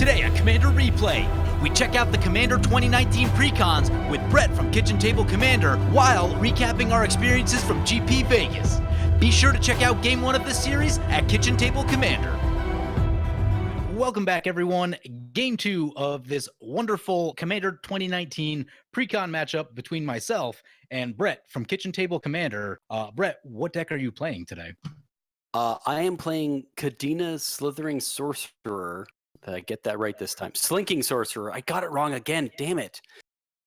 Today on Commander Replay, we check out the Commander 2019 Precons with Brett from Kitchentable Commander while recapping our experiences from GP Vegas. Be sure to check out Game 1 of this series at Kitchentable Commander. Welcome back, everyone. Game 2 of this wonderful Commander 2019 Precon matchup between myself and Brett from Kitchentable Commander. Brett, what deck are you playing today? I am playing Kadena Slithering Sorcerer. Did I get that right this time? Slinking Sorcerer. I got it wrong again. Damn it.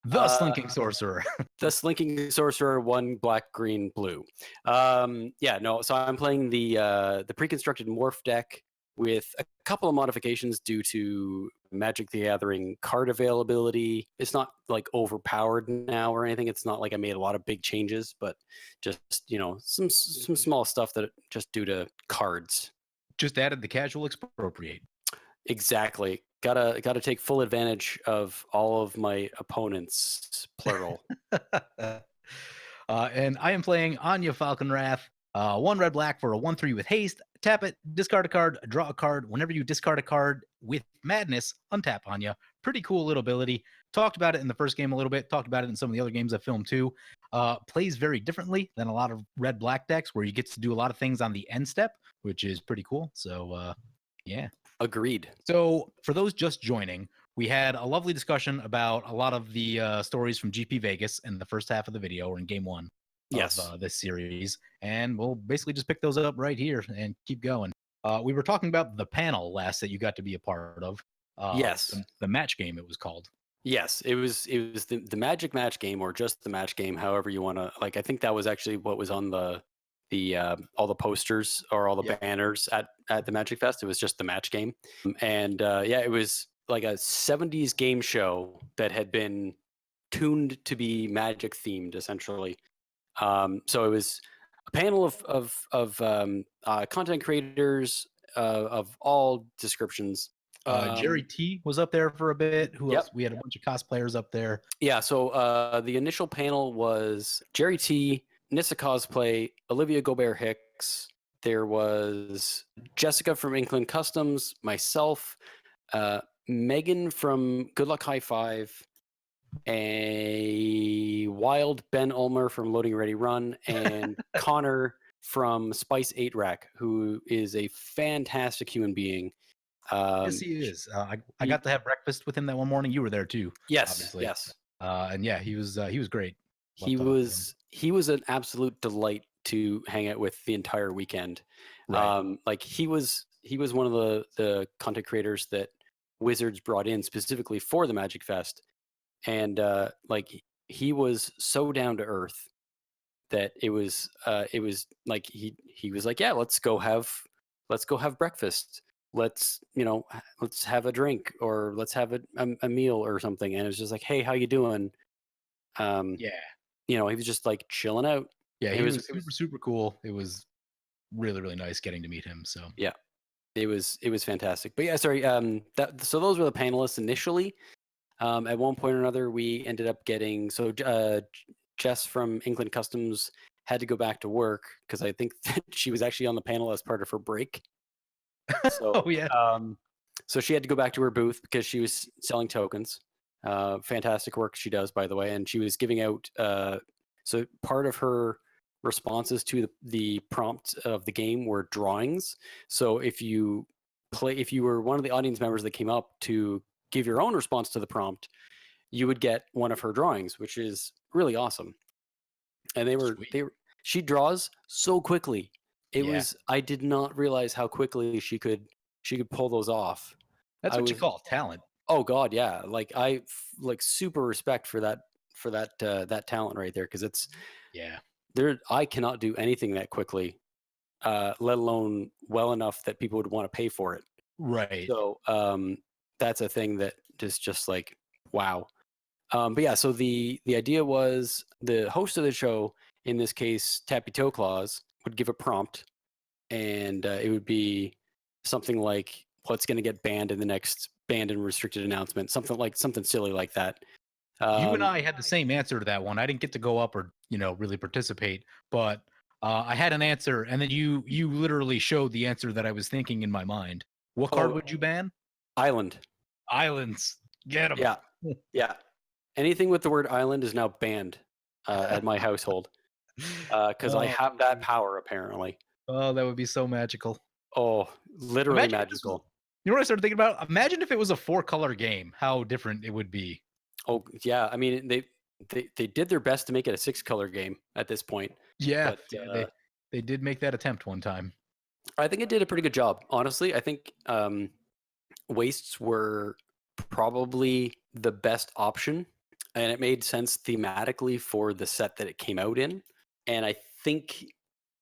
The Slinking Sorcerer. The Slinking Sorcerer, 1 black, green, blue. So I'm playing the pre-constructed morph deck with a couple of modifications due to Magic the Gathering card availability. It's not like overpowered now or anything. It's not like I made a lot of big changes, but just, you know, some small stuff that just due to cards. Just added the casual expropriate. Exactly. Gotta take full advantage of all of my opponents, plural. And I am playing Anje Falconwrath. 1 red black for a 1/3 with haste. Tap it, discard a card, draw a card. Whenever you discard a card with madness, untap Anja. Pretty cool little ability. Talked about it in the first game a little bit. Talked about it in some of the other games I filmed too. Plays very differently than a lot of red black decks where you get to do a lot of things on the end step, which is pretty cool. So yeah. Agreed. So for those just joining, we had a lovely discussion about a lot of the stories from GP Vegas in the first half of the video, or in Game 1 of this series, and we'll basically just pick those up right here and keep going. We were talking about the panel last that you got to be a part of. Yes. The match game, it was called. Yes, it was the Magic match game, or just the match game, however you want to. Like, I think that was actually what was on the all the posters or all the banners at the Magic Fest. It was just the match game, and it was like a 70s game show that had been tuned to be Magic themed, essentially. So it was a panel of content creators of all descriptions. Jerry T was up there for a bit. Who else? We had a bunch of cosplayers up there. Yeah, so the initial panel was Jerry T, Nissa Cosplay, Olivia Gobert Hicks. There was Jessica from Inkland Customs, myself, Megan from Good Luck High Five, a wild Ben Ulmer from Loading Ready Run, and Connor from Spice 8 Rack, who is a fantastic human being. Yes, he is. I got to have breakfast with him that one morning. You were there too. Yes, obviously. yes. And yeah, he was great. He was an absolute delight to hang out with the entire weekend. Right. Like he was one of the content creators that Wizards brought in specifically for the Magic Fest, and like he was so down to earth that it was like he was like, yeah, let's go have breakfast. Let's have a drink, or let's have a meal or something. And it was just like, hey, how you doing? He was just like chilling out. Yeah, he was super cool. It was really, really nice getting to meet him. So yeah, it was fantastic. But yeah, sorry. So those were the panelists initially. At one point or another, we ended up getting Jess from Inkland Customs had to go back to work because I think that she was actually on the panel as part of her break. So, so she had to go back to her booth because she was selling tokens. Fantastic work she does, by the way. And she was giving out. So part of her responses to the prompt of the game were drawings. So if you were one of the audience members that came up to give your own response to the prompt, you would get one of her drawings, which is really awesome. And she draws so quickly. I did not realize how quickly she could pull those off. That's what you call talent. Oh God, yeah. Like I super respect for that talent right there, because it's I cannot do anything that quickly, let alone well enough that people would want to pay for it. Right. So that's a thing that is just like wow. But yeah, so the idea was the host of the show, in this case Tappy Toe Claws, would give a prompt, and it would be something like what's going to get banned in the next banned and restricted announcement, something silly like that. You and I had the same answer to that one. I didn't get to go up or really participate, but I had an answer, and then you literally showed the answer that I was thinking in my mind. What card would you ban? Island. Islands. Get them. Yeah, yeah. Anything with the word island is now banned at my household because I have that power apparently. Oh, that would be so magical. Oh, literally Imagine if this was, magical. you know what I started thinking about? Imagine if it was a 4-color game, how different it would be. Oh yeah, I mean they did their best to make it a 6-color game at this point, Yeah, but they did make that attempt one time. I think it did a pretty good job. Honestly, I think wastes were probably the best option, and it made sense thematically for the set that it came out in. And I think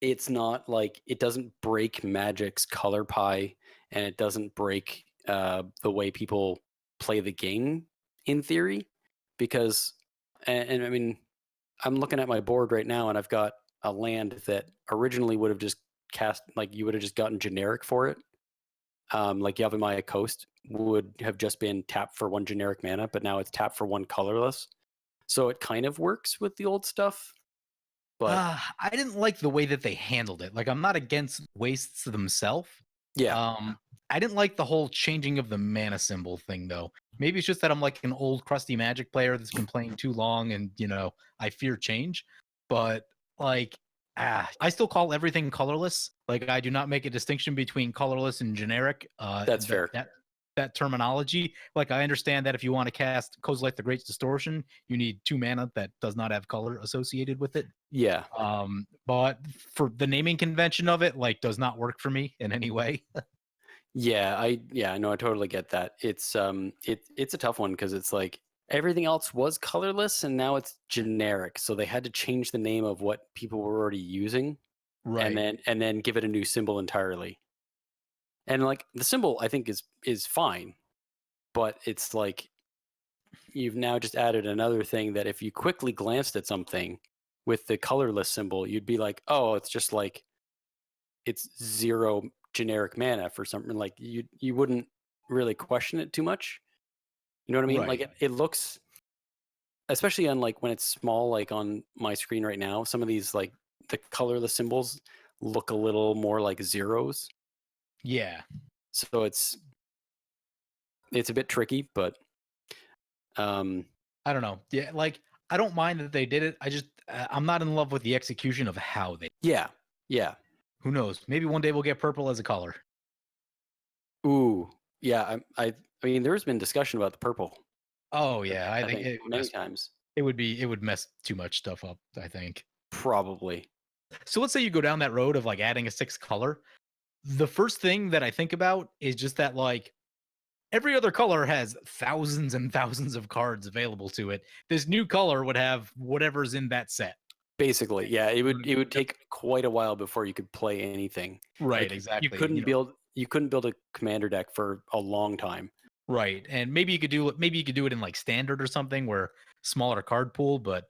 it's not like it doesn't break Magic's color pie, and it doesn't break the way people play the game in theory, because and I mean I'm looking at my board right now, and I've got a land that originally would have just cast, like you would have just gotten generic for it. Like Yavimaya Coast would have just been tapped for 1 generic mana, but now it's tapped for 1 colorless. So it kind of works with the old stuff. But I didn't like the way that they handled it. Like, I'm not against wastes themselves. yeah, I didn't like the whole changing of the mana symbol thing, though. Maybe it's just that I'm like an old crusty Magic player that's been playing too long, and I fear change. But like, I still call everything colorless. Like, I do not make a distinction between colorless and generic. that's fair. That terminology. Like, I understand that if you want to cast Kozilek the Great Distortion, you need 2 mana that does not have color associated with it. Yeah. But for the naming convention of it, like, does not work for me in any way. Yeah, I know, I totally get that. It's it's a tough one because it's like everything else was colorless and now it's generic. So they had to change the name of what people were already using, Right. and then give it a new symbol entirely. And like the symbol I think is fine, but it's like you've now just added another thing that if you quickly glanced at something with the colorless symbol, you'd be like, "Oh, it's just like it's 0 generic mana for something." Like you wouldn't really question it too much. You know what I mean? Right. Like it looks, especially on like when it's small, like on my screen right now, some of these like the colorless symbols look a little more like zeros. Yeah. So it's a bit tricky, but I don't know. Yeah, like, I don't mind that they did it. I just I'm not in love with the execution of how they. yeah. Who knows? Maybe one day we'll get purple as a color. Ooh, yeah. I mean, there's been discussion about the purple. Oh yeah, I think many times. it would mess too much stuff up, I think. Probably. So let's say you go down that road of like adding a 6th color. The first thing that I think about is just that, like, every other color has thousands and thousands of cards available to it. This new color would have whatever's in that set. Basically, yeah. It would take quite a while before you could play anything. Right, Like, exactly. you couldn't build a commander deck for a long time. Right, and maybe you could do it in like standard or something where smaller card pool. But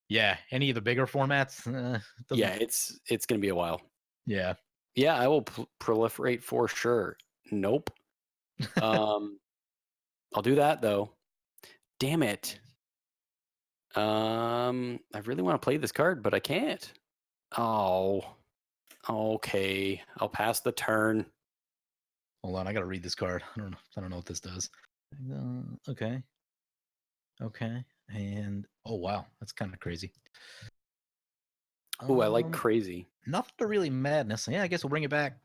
yeah, any of the bigger formats. Yeah, it's gonna be a while. Yeah. Yeah, I will proliferate for sure. Nope. I'll do that though. Damn it. I really want to play this card, but I can't. Oh. Okay. I'll pass the turn. Hold on, I gotta read this card. I don't know what this does. Okay. Okay. And oh wow, that's kind of crazy. Oh, I like crazy. Nothing to really madness. Yeah, I guess we'll bring it back.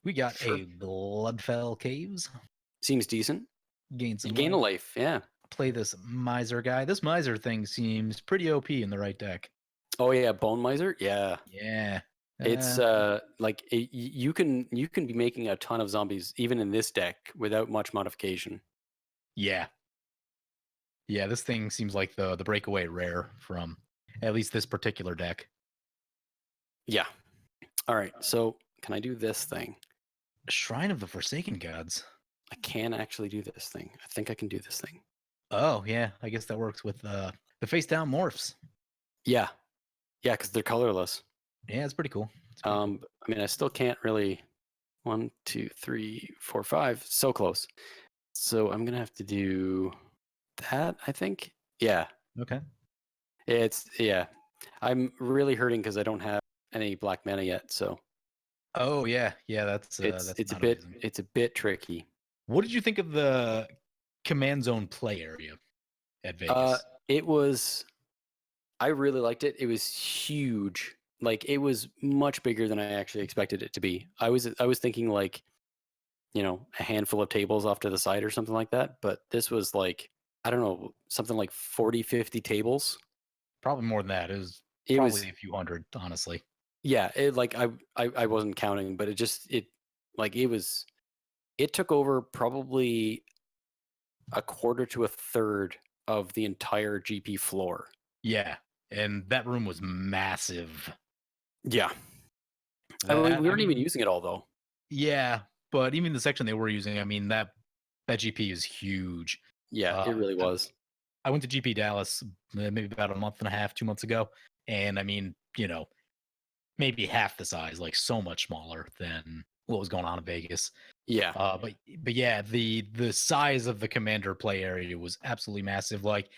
We got Sure. a Bloodfell Caves. Seems decent. Gain some Gain a life, yeah. Play this Miser guy. This Miser thing seems pretty OP in the right deck. Oh yeah, Bone Miser? Yeah. Yeah. It's like you can be making a ton of zombies even in this deck without much modification. Yeah. Yeah, this thing seems like the breakaway rare from at least this particular deck. Yeah. All right. So can I do this thing? Shrine of the Forsaken Gods. I can actually do this thing. I think I can do this thing. Oh yeah, I guess that works with the face down morphs. Yeah. Yeah, because they're colorless. Yeah, it's pretty cool. I mean, I still can't really. 1, 2, 3, 4, 5. So close. So I'm gonna have to do that, I think. Yeah. Okay. Yeah. I'm really hurting because I don't have any black mana yet. So. Oh yeah, that's it's a bit tricky. What did you think of the command zone play area at Vegas? It was. I really liked it. It was huge. Like it was much bigger than I actually expected it to be. I was thinking like, a handful of tables off to the side or something like that. But this was like, I don't know, something like 40, 50 tables. Probably more than that. It was It probably was, a few hundred, honestly. yeah. It like I wasn't counting, but it took over probably a quarter to a third of the entire GP floor. Yeah, and that room was massive. Yeah. We weren't even mean, using it all though. yeah, but even the section they were using, I mean, that GP is huge. Yeah, it really was. I went to GP Dallas maybe about a month and a half, 2 months ago, and I mean, maybe half the size, like so much smaller than what was going on in Vegas. Yeah. But yeah, the size of the Commander play area was absolutely massive. Like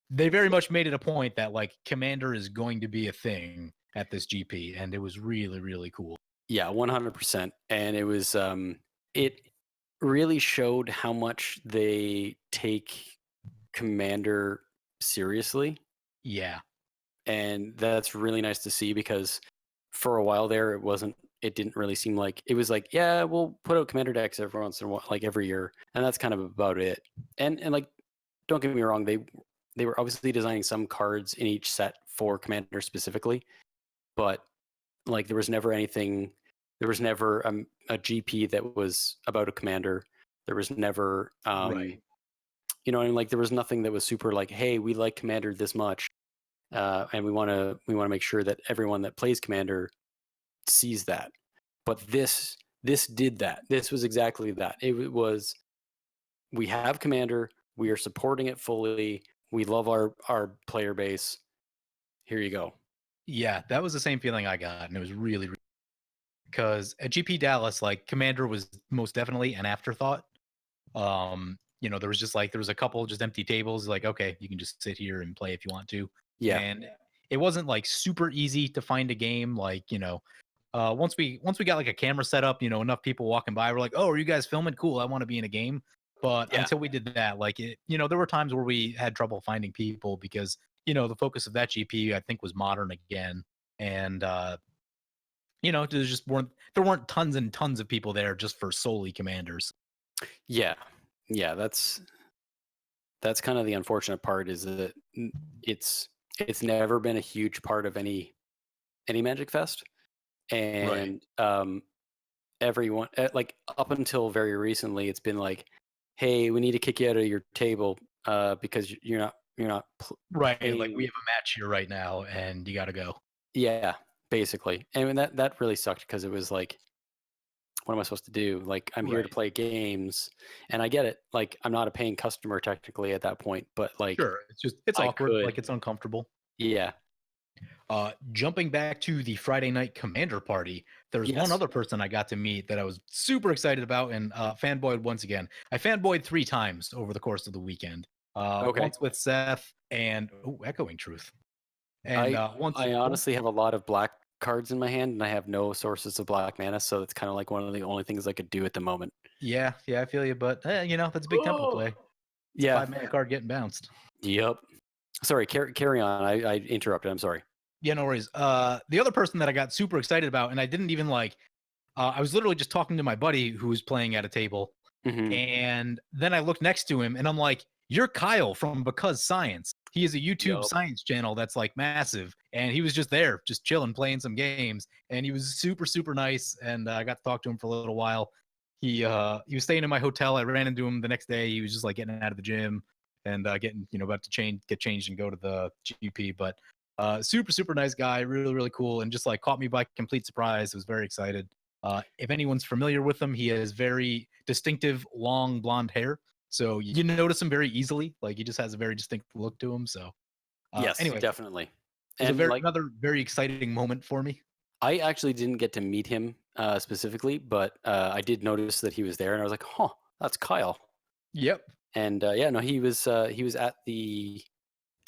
they very much made it a point that like Commander is going to be a thing at this GP, and it was really, really cool. Yeah, 100%. And it was it really showed how much they take Commander seriously. Yeah. And that's really nice to see because for a while there it didn't really seem like it was like, yeah, we'll put out Commander decks every once in a while, like every year. And that's kind of about it. And like don't get me wrong, they were obviously designing some cards in each set for Commander specifically, but like there was never a GP that was about a Commander. There was never Right. and like there was nothing that was super like, hey, we like Commander this much, and we want to make sure that everyone that plays Commander sees that. But this did that. This was exactly that. It was, we have Commander, we are supporting it fully, we love our player base. Here you go. Yeah, that was the same feeling I got, and it was really, because at GP Dallas, like Commander was most definitely an afterthought. There was just like there was a couple just empty tables, like okay, you can just sit here and play if you want to. Yeah. And it wasn't like super easy to find a game. Like once we got like a camera set up, enough people walking by, we're like, oh, are you guys filming? Cool, I want to be in a game. But Yeah. until we did that, like there were times where we had trouble finding people because the focus of that GP I think was modern again, and there weren't tons and tons of people there just for solely Commanders. Yeah. That's kind of the unfortunate part, is that it's never been a huge part of any Magic Fest, and everyone like up until very recently, it's been like, hey, we need to kick you out of your table because you're not Right, playing. like we have a match here right now, and you got to go. Yeah, basically. And that really sucked because it was like, what am I supposed to do? Like, I'm here to play games, and I get it. Like, I'm not a paying customer technically at that point, but like, Sure, it's awkward, like it's uncomfortable. Yeah. Jumping back to the Friday night Commander party, there's one other person I got to meet that I was super excited about, and fanboyed once again. I fanboyed 3 times over the course of the weekend. Once with Seth and Echoing Truth. And I honestly have a lot of black cards in my hand, and I have no sources of black mana, so it's kind of like one of the only things I could do at the moment. Yeah, I feel you, but that's a big tempo play. It's a 5-mana card getting bounced. Yep. Sorry, carry on. I interrupted. I'm sorry. Yeah, no worries. The other person that I got super excited about, and I didn't even I was literally just talking to my buddy who was playing at a table, and then I looked next to him, and I'm like, "You're Kyle from Because Science." He is a YouTube science channel that's like massive, and he was just there, just chilling, playing some games, and he was super, super nice, and I got to talk to him for a little while. He was staying in my hotel. I ran into him the next day. He was just like getting out of the gym and getting about to get changed and go to the GP, but super, super nice guy, really, really cool, and just like caught me by complete surprise. I was very excited. If anyone's familiar with him, he has very distinctive long blonde hair, so you notice him very easily. Like he just has a very distinct look to him. So yes, anyway, definitely. And another very exciting moment for me. I actually didn't get to meet him specifically, but I did notice that he was there, and I was like, "Huh, that's Kyle." Yep. And he was at the,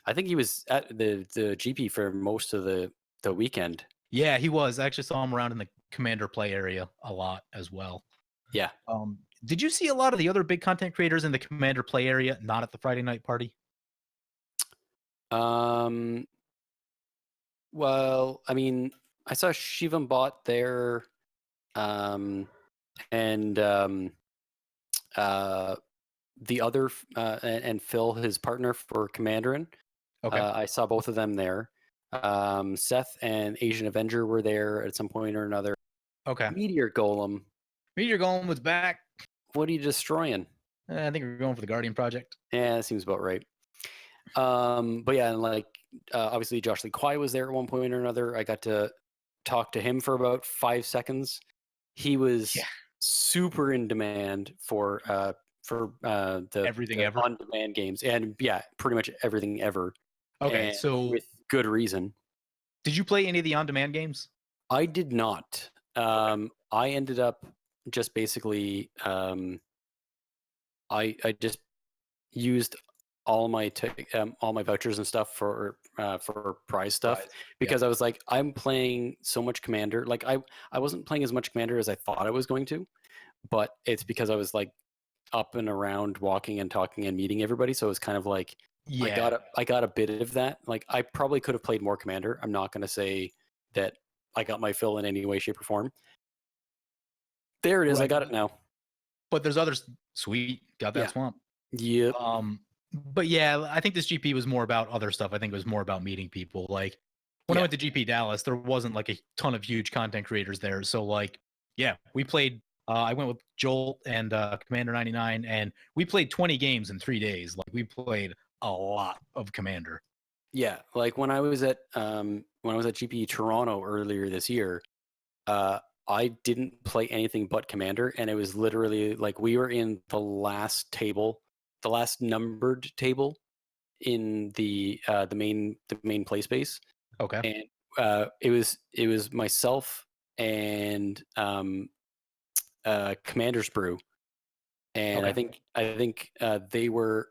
I think he was at the GP for most of the weekend. Yeah, he was. I actually saw him around in the Commander play area a lot as well. Yeah. Did you see a lot of the other big content creators in the Commander play area, not at the Friday night party? Um, well, I mean, I saw Shivam Bot there, and the other and Phil, his partner for Commanderin. Okay. I saw both of them there. Seth and Asian Avenger were there at some point or another. Okay. Meteor Golem, Meteor Golem was back. what are you destroying? I think we're going for the Guardian Project. Yeah, that seems about right. But yeah, and like obviously Josh Lee Kwai was there at one point or another. I got to talk to him for about 5 seconds. He was super in demand for the Everything ever. on-demand games, and yeah, pretty much everything ever. Okay, and so with good reason. did you play any of the on-demand games? I did not. I ended up just basically I just used all my vouchers and stuff for prize stuff because I was like, I'm playing so much Commander. Like I wasn't playing as much Commander as I thought I was going to, but it's because I was like up and around walking and talking and meeting everybody. So it was kind of like I got a bit of that. Like I probably could have played more Commander. I'm not going to say that I got my fill in any way, shape, or form. There it is. Right. I got it now. But there's others. Sweet, got that swamp. Yep. But yeah, I think this GP was more about other stuff. I think it was more about meeting people. Like when I went to GP Dallas, there wasn't like a ton of huge content creators there. So like, yeah, we played. I went with Joel and Commander 99, and we played 20 games in 3 days. Like we played a lot of Commander. Yeah, like when I was at GP Toronto earlier this year, I didn't play anything but Commander, and it was literally like we were in the last table, the last numbered table in the main play space. Okay. And it was myself and Commander's Brew, and I think they were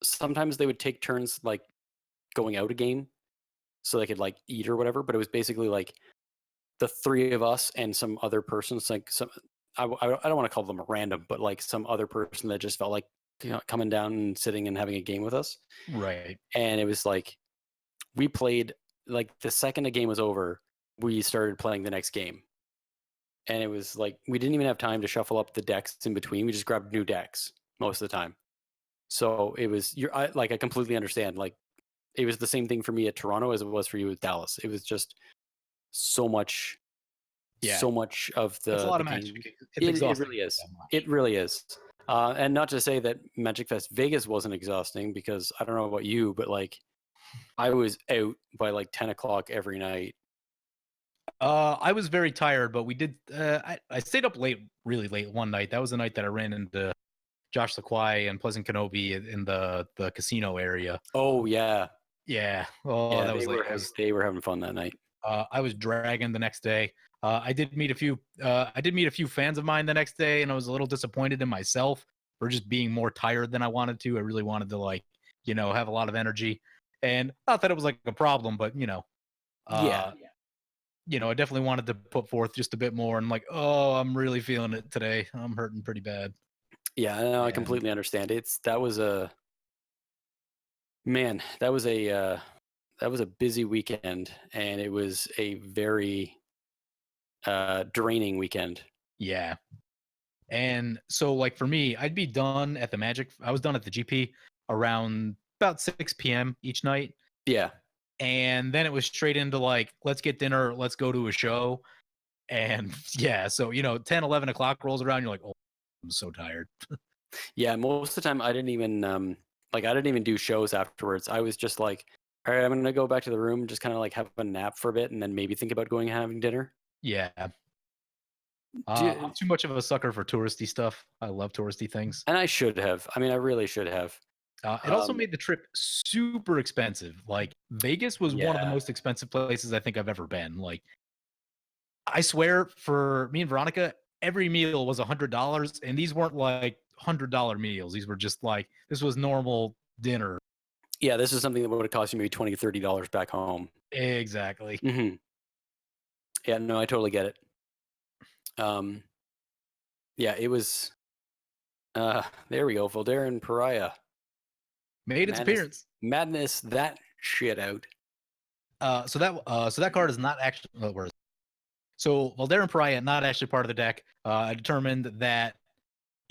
sometimes they would take turns like going out a game so they could like eat or whatever, but it was basically like the three of us and some other persons, like some I don't want to call them random, but like some other person that just felt like, you know, coming down and sitting and having a game with us. Right. And it was like we played, like the second a game was over, we started playing the next game. And it was like we didn't even have time to shuffle up the decks in between. We just grabbed new decks most of the time. So it was I completely understand. Like it was the same thing for me at Toronto as it was for you at Dallas. It was just so much of the It's a lot of game. magic. It really is. It really is. And not to say that Magic Fest Vegas wasn't exhausting, because I don't know about you, but like I was out by like 10 o'clock every night. I was very tired, but we did. I stayed up late, really late one night. That was the night that I ran into Josh Laquai and Pleasant Kenobi in the casino area. Oh yeah, yeah. Oh, yeah, that was late. they were having fun that night. I was dragging the next day. I did meet a few. I did meet a few fans of mine the next day, and I was a little disappointed in myself for just being more tired than I wanted to. I really wanted to, like, you know, have a lot of energy, and not that it was like a problem, but you know, you know, I definitely wanted to put forth just a bit more. And like, oh, I'm really feeling it today. I'm hurting pretty bad. Yeah, no, I completely understand. That was a busy weekend, and it was a very draining weekend. Yeah. And so like for me, I'd be done at the Magic. I was done at the GP around about 6 p.m. each night. Yeah. And then it was straight into like, let's get dinner, let's go to a show. And yeah, so, you know, 10, 11 o'clock rolls around, you're like, oh, I'm so tired. Yeah, most of the time I didn't even do shows afterwards. I was just like, all right, I'm gonna go back to the room and just kind of like have a nap for a bit, and then maybe think about going and having dinner. Yeah. I'm too much of a sucker for touristy stuff. I love touristy things. And I should have. I mean, I really should have. It also made the trip super expensive. Like Vegas was one of the most expensive places I think I've ever been. Like, I swear, for me and Veronica, every meal was $100, and these weren't like $100 meals. These were just like, this was normal dinner. Yeah, this is something that would have cost you maybe $20, $30 back home. Exactly. Mm-hmm. Yeah, no, I totally get it. Yeah, it was There we go. Voldaren Pariah. Made its appearance. Madness that shit out. So that card is not actually. Where is it? So Voldaren Pariah not actually part of the deck. I determined that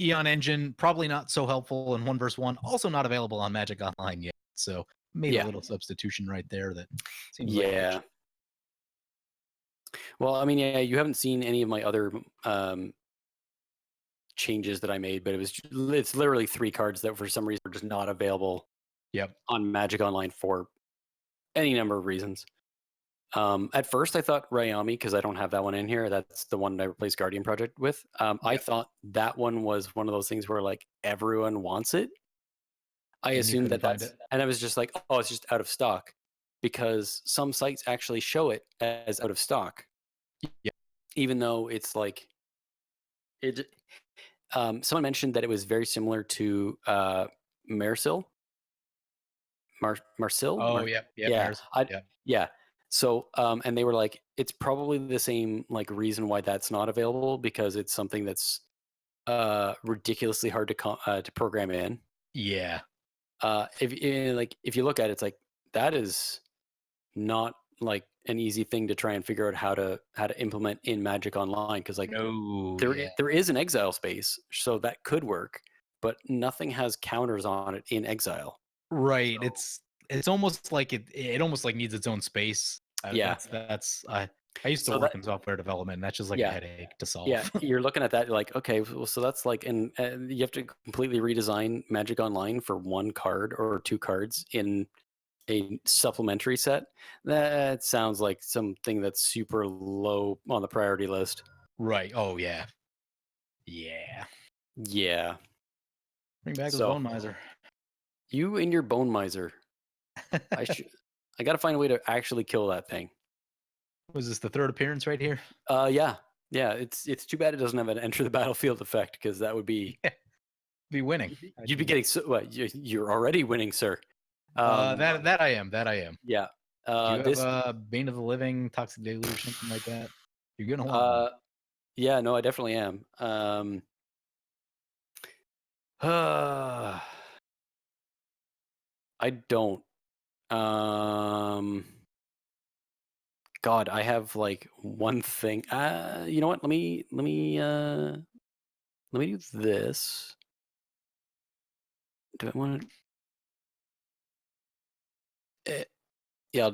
Eon Engine probably not so helpful in 1v1. Also not available on Magic Online yet. So made a little substitution right there. That seems like well, I mean, yeah, you haven't seen any of my other changes that I made, but it's literally 3 cards that for some reason are just not available. On Magic Online for any number of reasons. At first, I thought Rayami, because I don't have that one in here. That's the one I replaced Guardian Project with. I thought that one was one of those things where like everyone wants it. I assumed that's, and I was just like, oh, it's just out of stock, because some sites actually show it as out of stock. Even though it's like it. Someone mentioned that it was very similar to Marcil. Marcil? Oh, yeah. So, and they were like, it's probably the same like reason why that's not available, because it's something that's ridiculously hard to program in. Yeah. If you look at it, it's like that is not like an easy thing to try and figure out how to implement in Magic Online, because like there is an exile space, so that could work, but nothing has counters on it in exile. Right. So, it's almost like it almost like needs its own space. That's I used to work in software development, and that's just like a headache to solve. Yeah, you're looking at that, you're like, okay, well, so that's like, and you have to completely redesign Magic Online for 1 card or 2 cards in a supplementary set. That sounds like something that's super low on the priority list. Right. Oh yeah. Bring back the Bone Miser. You and your Bone Miser. I got to find a way to actually kill that thing. Was this the 3rd appearance right here? Yeah. It's too bad it doesn't have an enter the battlefield effect, because that would be winning. You'd be getting you're already winning, sir. That I am. Yeah. Do you have Bane of the Living, Toxic Deluge, something like that? You're gonna want one. Yeah, no, I definitely am. I don't. God, I have like one thing. You know what? Let me do this. Do I want to? Yeah,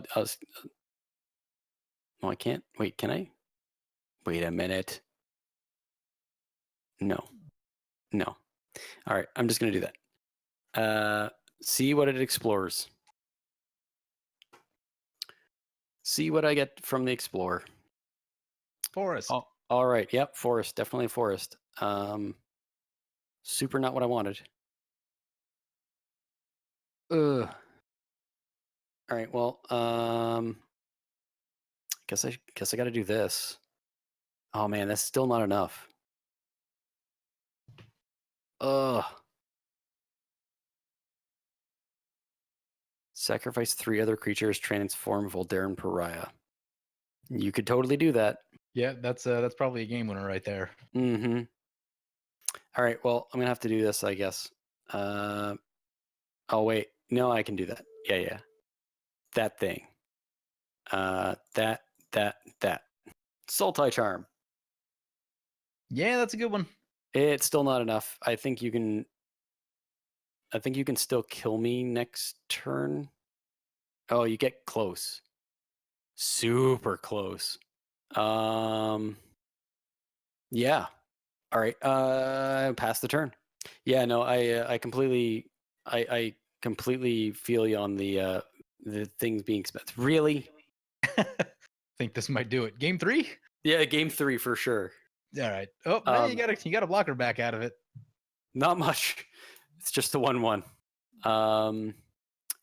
no, I can't. Wait, can I? Wait a minute. No. All right, I'm just gonna do that. See what it explores. See what I get from the explorer. Forest. Oh, all right. Yep, forest. Definitely a forest. Super not what I wanted. Ugh. All right. Well, guess I got to do this. Oh man, that's still not enough. Ugh. Sacrifice 3 other creatures, transform Voldaren Pariah. You could totally do that. Yeah, that's probably a game winner right there. Mm-hmm. All right, well, I'm gonna have to do this, I guess. Oh wait, no, I can do that. Yeah. That thing. That. Sultai Charm. Yeah, that's a good one. It's still not enough. I think you can still kill me next turn. Oh, you get close. Super close. Yeah. All right. Pass the turn. Yeah, no, I completely feel you on the things being spent. Really? Think this might do it. Game 3? Yeah, game 3 for sure. All right. Oh, man, you got a blocker back out of it. Not much. It's just the 1/1.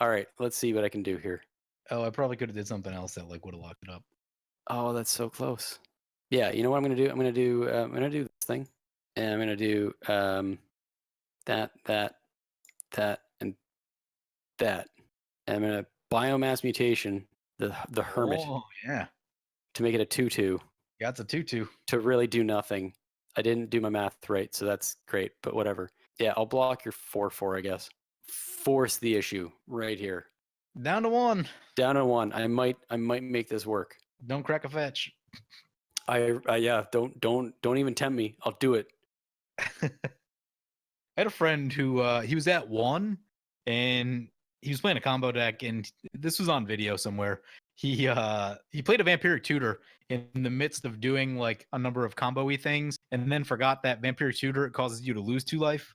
All right, let's see what I can do here. Oh, I probably could have did something else that like would have locked it up. Oh, that's so close. Yeah, you know what I'm gonna do? I'm gonna do this thing, and I'm gonna do that, and that. And I'm gonna biomass mutation the hermit. Oh yeah. To make it a 2/2. Got the 2/2 to really do nothing. I didn't do my math right, so that's great. But whatever. Yeah, I'll block your 4/4, I guess. Force the issue right here. Down to 1. Down to 1. I might make this work. Don't crack a fetch. Yeah, don't even tempt me. I'll do it. I had a friend who he was at 1 and he was playing a combo deck, and this was on video somewhere. He played a Vampiric Tutor in the midst of doing like a number of combo-y things, and then forgot that Vampiric Tutor causes you to lose 2 life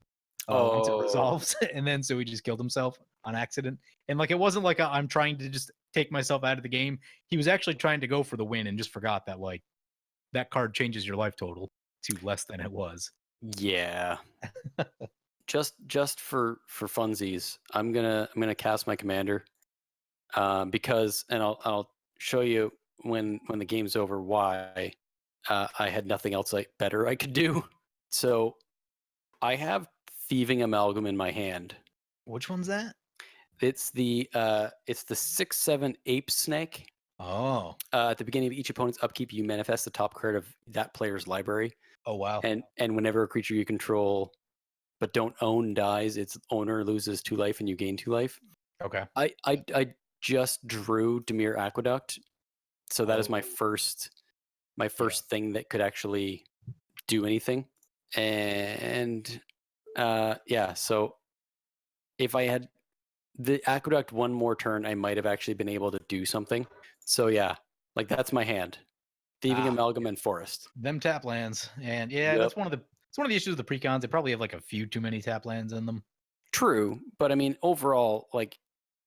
once it resolves, and then so he just killed himself on accident. And like it wasn't like I'm trying to just take myself out of the game. He was actually trying to go for the win and just forgot that like that card changes your life total to less than it was. Yeah. just for funsies, I'm gonna cast my commander, because, and I'll show you when the game's over why I had nothing else better I could do. So I have Thieving Amalgam in my hand. Which one's that? It's the 6/7 Ape Snake. Oh. At the beginning of each opponent's upkeep, you manifest the top card of that player's library. Oh wow. And whenever a creature you control but don't own dies, its owner loses 2 life and you gain 2 life. Okay. I just drew Dimir Aqueduct, so that is my first thing that could actually do anything. And yeah, so if I had the Aqueduct one more turn, I might have actually been able to do something. So yeah, like that's my hand. Thieving Amalgam and Forest. Them tap lands. And yeah, Yep. that's one of the issues with the precons. They probably have like a few too many tap lands in them. True, but I mean overall, like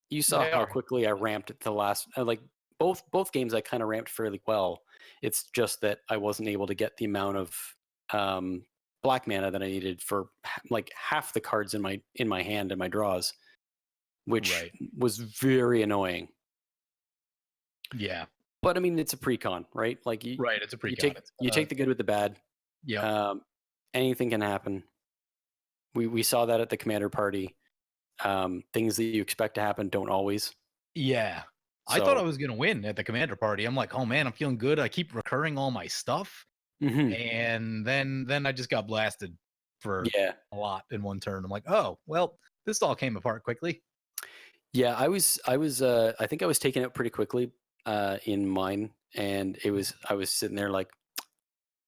you saw They how are. quickly I ramped the last like both games I kind of ramped fairly well. It's just that I wasn't able to get the amount of black mana that I needed for like half the cards in my hand and my draws, which was very annoying. Yeah. But I mean, it's a precon, right? Like It's a precon. You take the good with the bad. Yeah. Anything can happen. We saw that at the commander party. Things that you expect to happen don't always. Yeah. I thought I was gonna win at the commander party. I'm like, oh man, I'm feeling good. I keep recurring all my stuff. And then I just got blasted for a lot in one turn. I'm like, oh well, this all came apart quickly. Yeah, I think I was taken out pretty quickly in mine, and I was sitting there like,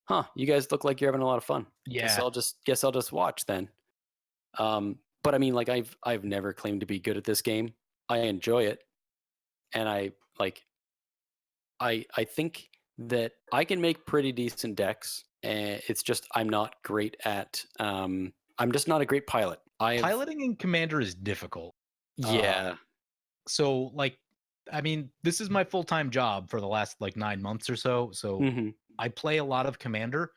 huh, you guys look like you're having a lot of fun. Yeah. Guess I'll just watch then. But I mean, like I've never claimed to be good at this game. I enjoy it, and I think that I can make pretty decent decks. And it's just I'm not great at. I'm just not a great pilot. Piloting in Commander is difficult. Yeah. So like, I mean, this is my full-time job for the last like 9 months or so. So I play a lot of Commander,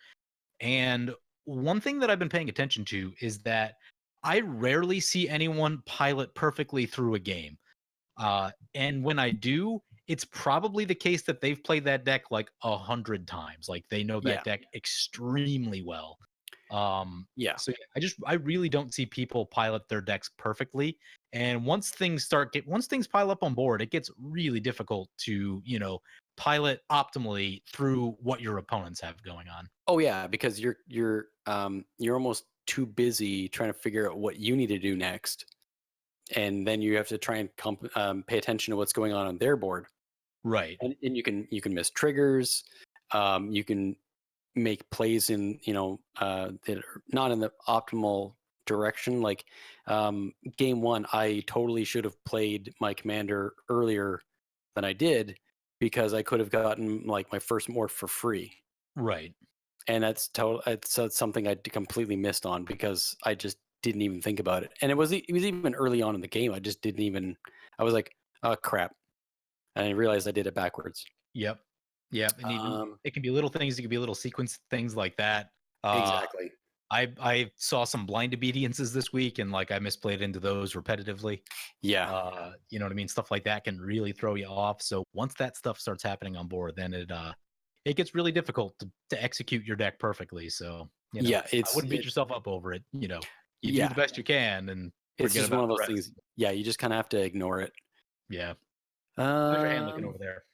and one thing that I've been paying attention to is that I rarely see anyone pilot perfectly through a game. And when I do, it's probably the case that they've played that deck like 100 times. Like they know that deck extremely well. So I really don't see people pilot their decks perfectly. And once things pile up on board, it gets really difficult to, pilot optimally through what your opponents have going on. Oh yeah, because you're almost too busy trying to figure out what you need to do next, and then you have to try and pay attention to what's going on their board. Right. And you can miss triggers. You can make plays in that are not in the optimal direction. Like game 1, I totally should have played my commander earlier than I did, because I could have gotten like my first morph for free. Right. And that's something I completely missed on because I just didn't even think about it. And it was even early on in the game. I just didn't even. I was like, oh crap, and I realized I did it backwards. Yep. And even it can be little things. It can be little sequence things like that. Exactly. I saw some blind obediences this week, and like I misplayed into those repetitively. Yeah. You know what I mean? Stuff like that can really throw you off. So once that stuff starts happening on board, then it gets really difficult to execute your deck perfectly. So I wouldn't beat yourself up over it. You do the best you can, and it's just one of those things. Yeah, you just kind of have to ignore it. Yeah. How's your hand looking over there?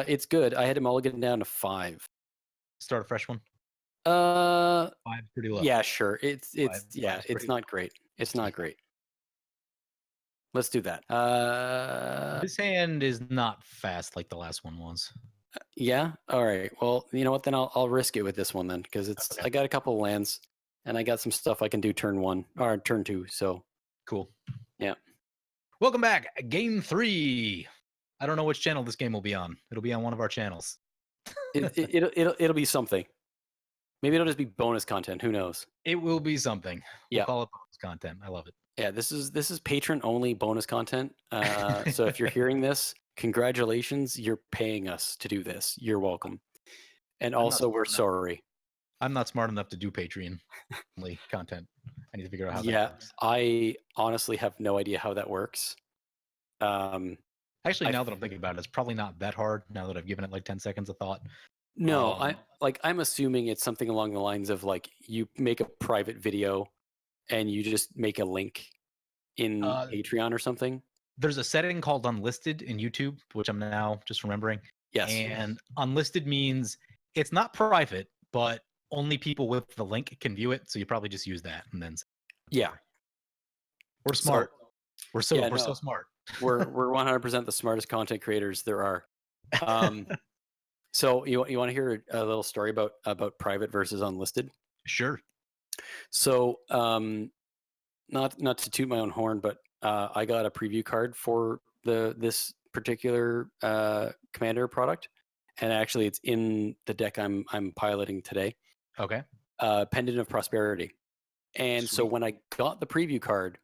It's good. I had to mulligan down to 5. Start a fresh one. 5's pretty low. Yeah, sure. It's Five's it's pretty not great. It's not great. Let's do that. This hand is not fast like the last one was. Yeah. All right. Well, you know what? Then I'll risk it with this one then, because Okay. I got a couple of lands, and I got some stuff I can do turn 1 or turn 2. So Cool. Yeah. Welcome back. Game 3. I don't know which channel this game will be on. It'll be on one of our channels. it'll be something. Maybe it'll just be bonus content. Who knows? It will be something. We'll Yeah. call it bonus content. I love it. Yeah. This is patron only bonus content. So if you're hearing this, congratulations. You're paying us to do this. You're welcome. And not also, we're smart enough. sorry. I'm not smart enough to do Patreon only content. I need to figure out how Yeah, that works. I honestly have no idea how that works. Actually, I- now that I'm thinking about it, it's probably not that hard now that I've given it like 10 seconds of thought. No, Um, I'm assuming it's something along the lines of like you make a private video and you just make a link in Patreon or something. There's a setting called unlisted in YouTube, which I'm now just remembering. Yes. And unlisted means it's not private, but only people with the link can view it. So you probably just use that and then. Yeah. We're smart. We're so smart. we're 100% the smartest content creators there are. So you want to hear a little story about private versus unlisted? Sure. So not to toot my own horn, but I got a preview card for this particular Commander product, and actually it's in the deck I'm piloting today. Okay. Pendant of Prosperity. And so Sweet. when I got the preview card,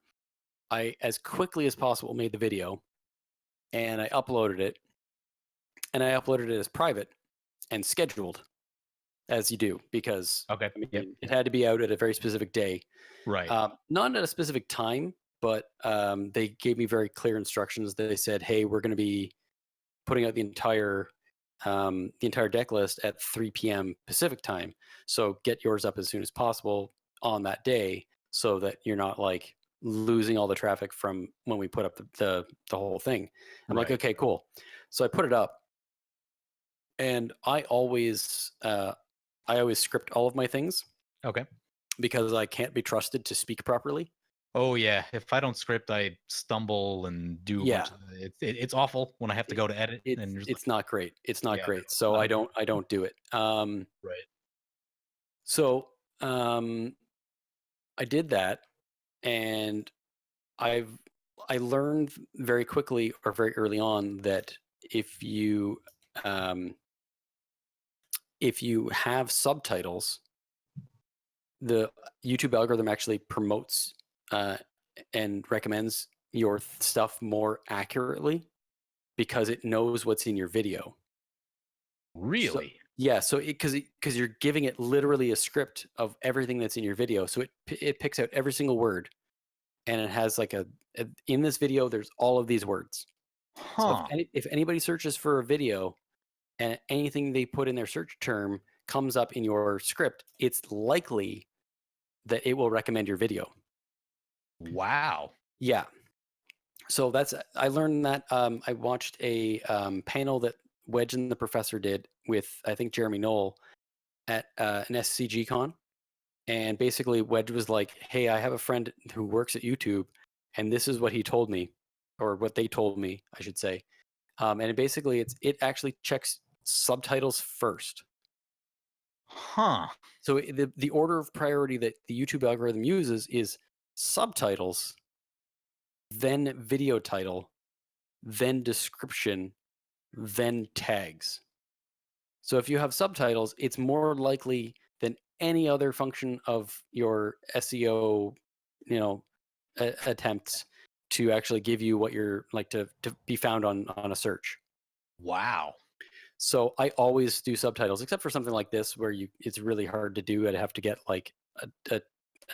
I as quickly as possible made the video, and I uploaded it, and I uploaded it as private and scheduled, as you do, because Okay. I mean, Yep. it had to be out at a very specific day. Right. Not at a specific time, but they gave me very clear instructions. They said, "Hey, we're going to be putting out the entire deck list at 3 p.m. Pacific time. So get yours up as soon as possible on that day, so that you're not like losing all the traffic from when we put up the whole thing." I'm like, Right. "Okay, cool." So I put it up, and I always script all of my things Okay. because I can't be trusted to speak properly. Oh yeah. If I don't script, I stumble and do a bunch of it's awful when I have to go to edit. And It's not great. It's not Yeah, great. So I don't do it. right. So I did that, and I learned very quickly or very early on that if you have subtitles, the YouTube algorithm actually promotes and recommends your stuff more accurately because it knows what's in your video. Really? Yeah, so because you're giving it literally a script of everything that's in your video, so it picks out every single word, and it has like in this video there's all of these words. So Huh. if anybody searches for a video and anything they put in their search term comes up in your script, it's likely that it will recommend your video. Wow. Yeah. So I learned that. I watched a panel that Wedge and the Professor did with, I think, Jeremy Knoll at an SCG con. And basically Wedge was like, "Hey, I have a friend who works at YouTube, and this is what he told me, or what they told me, I should say." And it actually checks subtitles first. Huh. So the order of priority that the YouTube algorithm uses is subtitles, then video title, then description, then tags. So if you have subtitles, it's more likely than any other function of your SEO, attempts to actually give you what you're like to be found on a search. Wow. So I always do subtitles, except for something like this where it's really hard to do. I'd have to get like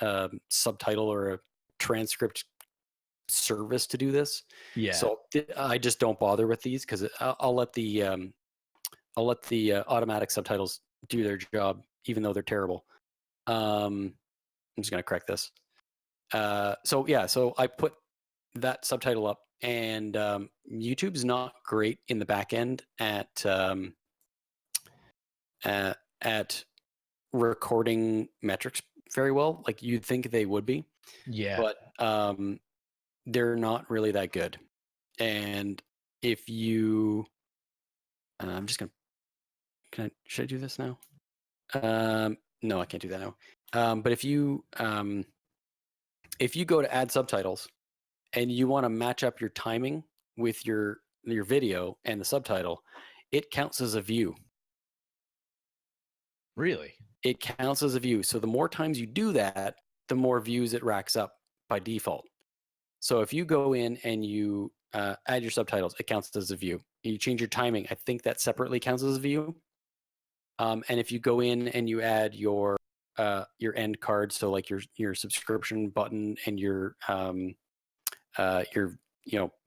a subtitle or a transcript service to do this. Yeah. So I just don't bother with these because I'll let the automatic subtitles do their job, even though they're terrible. I'm just gonna correct this. So I put that subtitle up, and YouTube's not great in the back end at recording metrics very well. Like you'd think they would be, Yeah. but they're not really that good. And if you, I'm just gonna, should I do this now? No, I can't do that now. But if you go to add subtitles and you want to match up your timing with your video and the subtitle, it counts as a view. Really? It counts as a view. So the more times you do that, the more views it racks up by default. So if you go in and you add your subtitles, it counts as a view. You change your timing, I think that separately counts as a view. And if you go in and you add your end card, so like your subscription button and your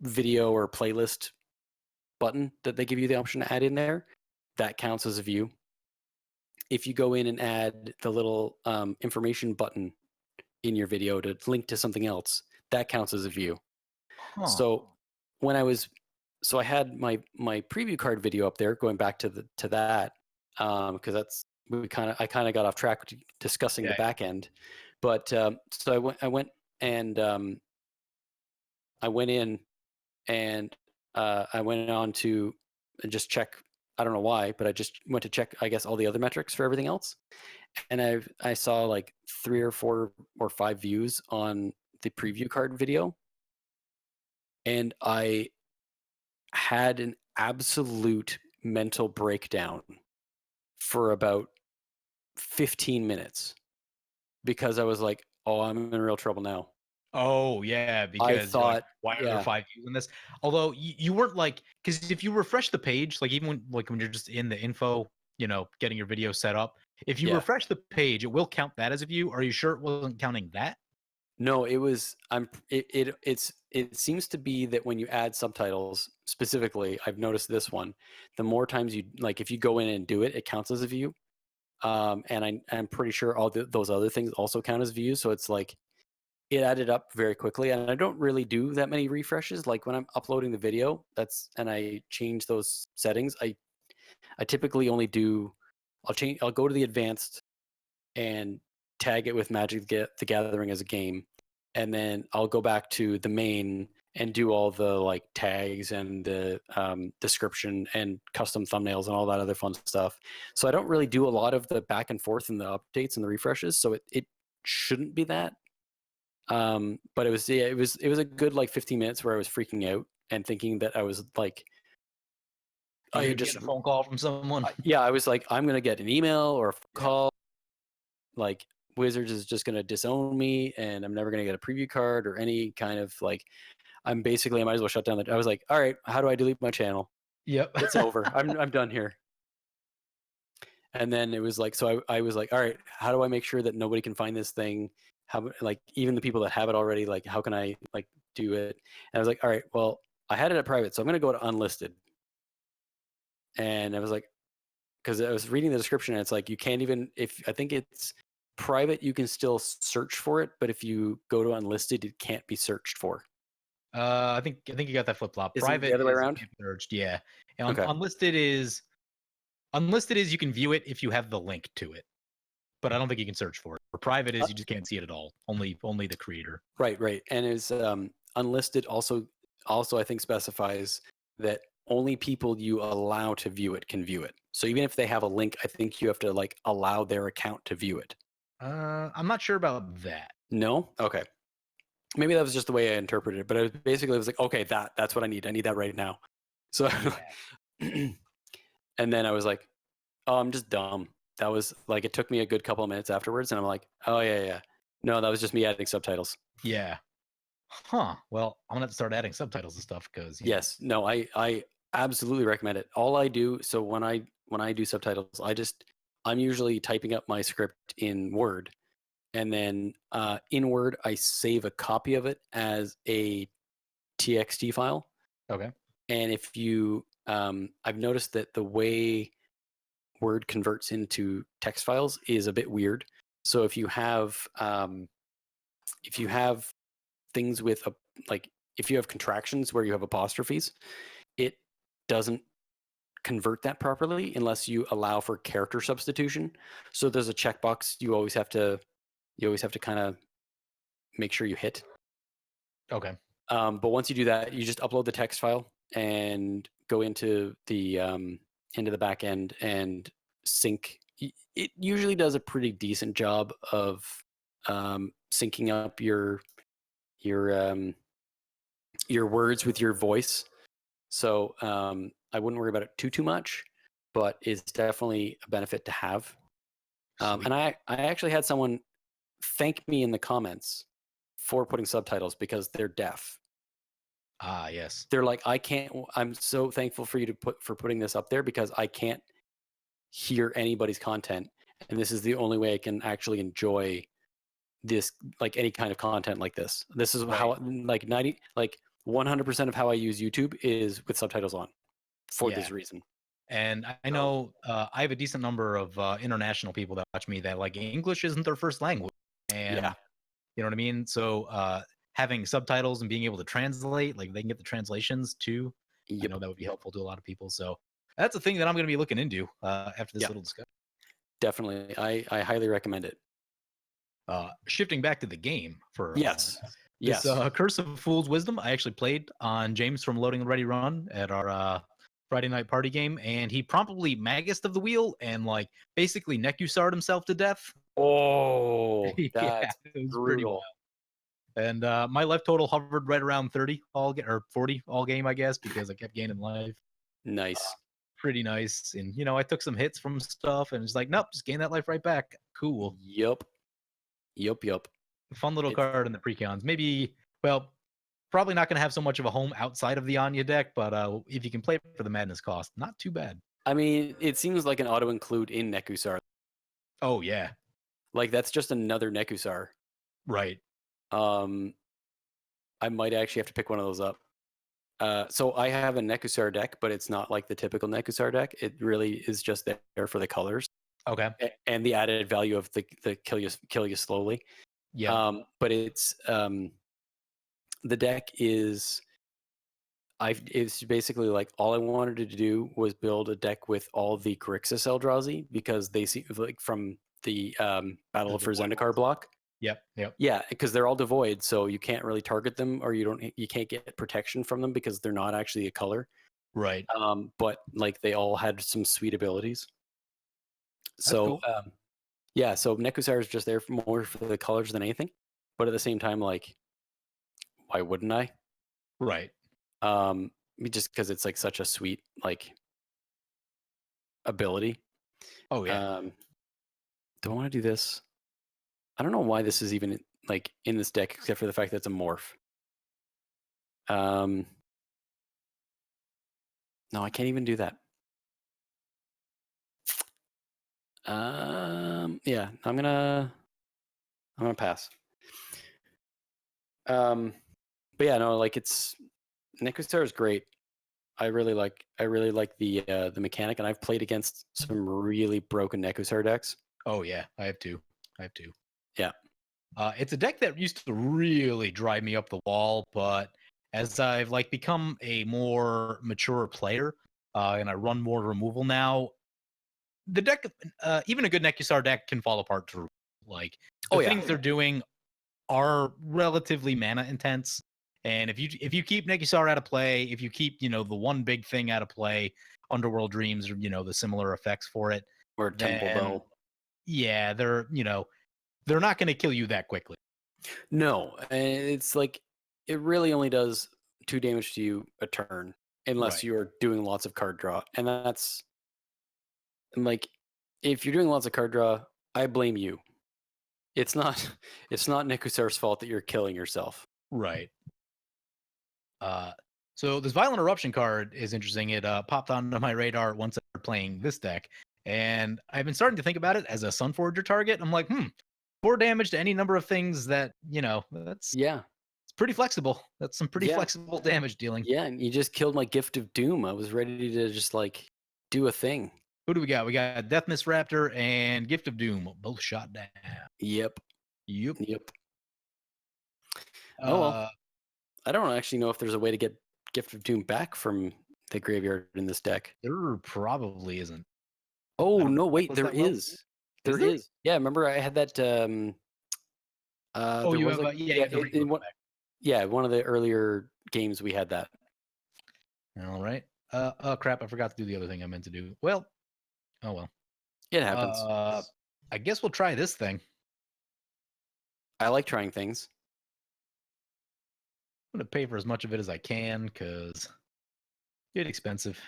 video or playlist button that they give you the option to add in there, that counts as a view. If you go in and add the little information button in your video to link to something else, that counts as a view. Huh. So when I had my preview card video up there, going back to that, because I kind of got off track discussing the back end, but so I went and I went in and I went on to just check. I don't know why, but I just went to check, I guess, all the other metrics for everything else, and I saw like 3 or 4 or 5 views on the preview card video, and I had an absolute mental breakdown for about 15 minutes because I was like, oh, I'm in real trouble now. Oh yeah, because thought, you're like, why are there yeah. 5 views in this? Although you weren't like, because if you refresh the page, like even when you're just in the info, getting your video set up, if you Yeah. refresh the page, it will count that as a view. Are you sure it wasn't counting that? No, it was. It seems to be that when you add subtitles specifically, I've noticed this one. The more times you like, if you go in and do it, it counts as a view. And I'm pretty sure all those other things also count as views. So it's like it added up very quickly. And I don't really do that many refreshes. Like when I'm uploading the video, and I change those settings. I typically only do. I'll go to the advanced and tag it with Magic the Gathering as a game, and then I'll go back to the main and do all the like tags and the description and custom thumbnails and all that other fun stuff. So I don't really do a lot of the back and forth and the updates and the refreshes. So it shouldn't be that. But it was a good like 15 minutes where I was freaking out and thinking that I was like, I had just get a phone call from someone. Yeah, I was like, I'm gonna get an email or a call. Like Wizards is just going to disown me and I'm never going to get a preview card or any kind of like, I might as well shut down I was like, all right, how do I delete my channel? Yep. It's over. I'm done here. And then it was like, so I was like, all right, how do I make sure that nobody can find this thing? How, like, even the people that have it already, like, how can I like do it? And I was like, all right, well, I had it at private, so I'm going to go to unlisted. And I was like, because I was reading the description and it's like, you can't even, I think it's private, you can still search for it, but if you go to unlisted, it can't be searched for. I think you got that flip flop. Private the other way around? Searched, yeah. And Okay. Unlisted is you can view it if you have the link to it, but I don't think you can search for it. For private is you just can't see it at all. Only the creator. Right. And is unlisted also I think specifies that only people you allow to view it can view it. So even if they have a link, I think you have to like allow their account to view it. I'm not sure about that. No? Okay. Maybe that was just the way I interpreted it, but it was like, okay, that's what I need. I need that right now. So, yeah. And then I was like, oh, I'm just dumb. That was like, it took me a good couple of minutes afterwards, and I'm like, oh yeah. No, that was just me adding subtitles. Yeah. Huh. Well, I'm gonna have to start adding subtitles and stuff because yes, no, I absolutely recommend it. All I do, so when I do subtitles, I'm usually typing up my script in Word, and then in Word I save a copy of it as a TXT file. Okay. And if you, I've noticed that the way Word converts into text files is a bit weird. So if you have things with if you have contractions where you have apostrophes, it doesn't convert that properly unless you allow for character substitution. So there's a checkbox you always have to kind of make sure you hit. Okay. But once you do that, you just upload the text file and go into the back end and sync. It usually does a pretty decent job of syncing up your words with your voice. So I wouldn't worry about it too much, but it's definitely a benefit to have. And I actually had someone thank me in the comments for putting subtitles because they're deaf. Ah, yes. They're like, I'm so thankful for you for putting this up there because I can't hear anybody's content, and this is the only way I can actually enjoy this, like any kind of content like this. This is how 100% of how I use YouTube is with subtitles on for this reason. And I know I have a decent number of international people that watch me that like English isn't their first language, and you know what I mean. So having subtitles and being able to translate, like they can get the translations too. I know that would be helpful to a lot of people. So that's a thing that I'm going to be looking into after this little discussion. Definitely, I highly recommend it. Shifting back to the game for yes. Curse of Fool's Wisdom, I actually played on James from Loading and Ready Run at our Friday night party game, and he promptly Magist of the wheel and like basically Nekusar'd himself to death. Oh, that's it was brutal. pretty wild. And my life total hovered right around 30 or 40 all game, I guess, because I kept gaining life. Nice. Pretty nice. And you know, I took some hits from stuff and it's like, nope, just gain that life right back. Cool. Yup. Fun little card in the Precons. Maybe, well, probably not going to have so much of a home outside of the Anje deck, but if you can play it for the madness cost, not too bad. I mean, it seems like an auto include in Nekusar. Oh yeah, like that's just another Nekusar. Right. I might actually have to pick one of those up. So I have a Nekusar deck, but it's not like the typical Nekusar deck. It really is just there for the colors. Okay. And the added value of the kill you slowly. Yeah. But it's the deck is it's basically like all I wanted to do was build a deck with all the Grixis Eldrazi because they seem like from the Battle for Zendikar block. Yep. Yeah, because they're all devoid, so you can't really target them, or you can't get protection from them because they're not actually a color. Right. But like they all had some sweet abilities. That's so cool. yeah, so Nekusar is just there more for the colors than anything, but at the same time, like, why wouldn't I? Right. Just because it's like such a sweet like ability. Oh yeah. Do I want to do this? I don't know why this is even like in this deck, except for the fact that it's a morph. No, I can't even do that. Yeah, I'm gonna pass. But yeah, no, like it's Nekusar is great. I really like the mechanic, and I've played against some really broken Nekusar decks. Oh yeah, I have two. Yeah. It's a deck that used to really drive me up the wall, but as I've like become a more mature player, and I run more removal now, the deck, even a good Nekusar deck can fall apart to like the things they're doing are relatively mana intense. And if you keep Nekusar out of play, if you keep, the one big thing out of play, Underworld Dreams, or the similar effects for it, Or Temple Bow. Yeah, they're not going to kill you that quickly. No, it's like it really only does 2 damage to you a turn, unless you're doing lots of card draw, and that's like if you're doing lots of card draw, I blame you. It's not Nekusar's fault that you're killing yourself. Right. So this Violent Eruption card is interesting. It popped onto my radar once I started playing this deck, and I've been starting to think about it as a Sunforger target. I'm like, 4 damage to any number of things that, that's it's pretty flexible. That's some pretty flexible damage dealing. Yeah, and you just killed my Gift of Doom. I was ready to just like do a thing. Who do we got? We got Death Mist Raptor and Gift of Doom, both shot down. Yep. Oh well. I don't actually know if there's a way to get Gift of Doom back from the graveyard in this deck. There probably isn't. Oh don't no, know wait, those there that well. is. There there? is. Yeah, remember I had that. Oh, There you was have like you have the Ringo one, back. yeah, one of the earlier games we had that. All right. Oh crap! I forgot to do the other thing I meant to do. Well, oh well. It happens. I guess we'll try this thing. I like trying things. I'm gonna pay for as much of it as I can because it's expensive.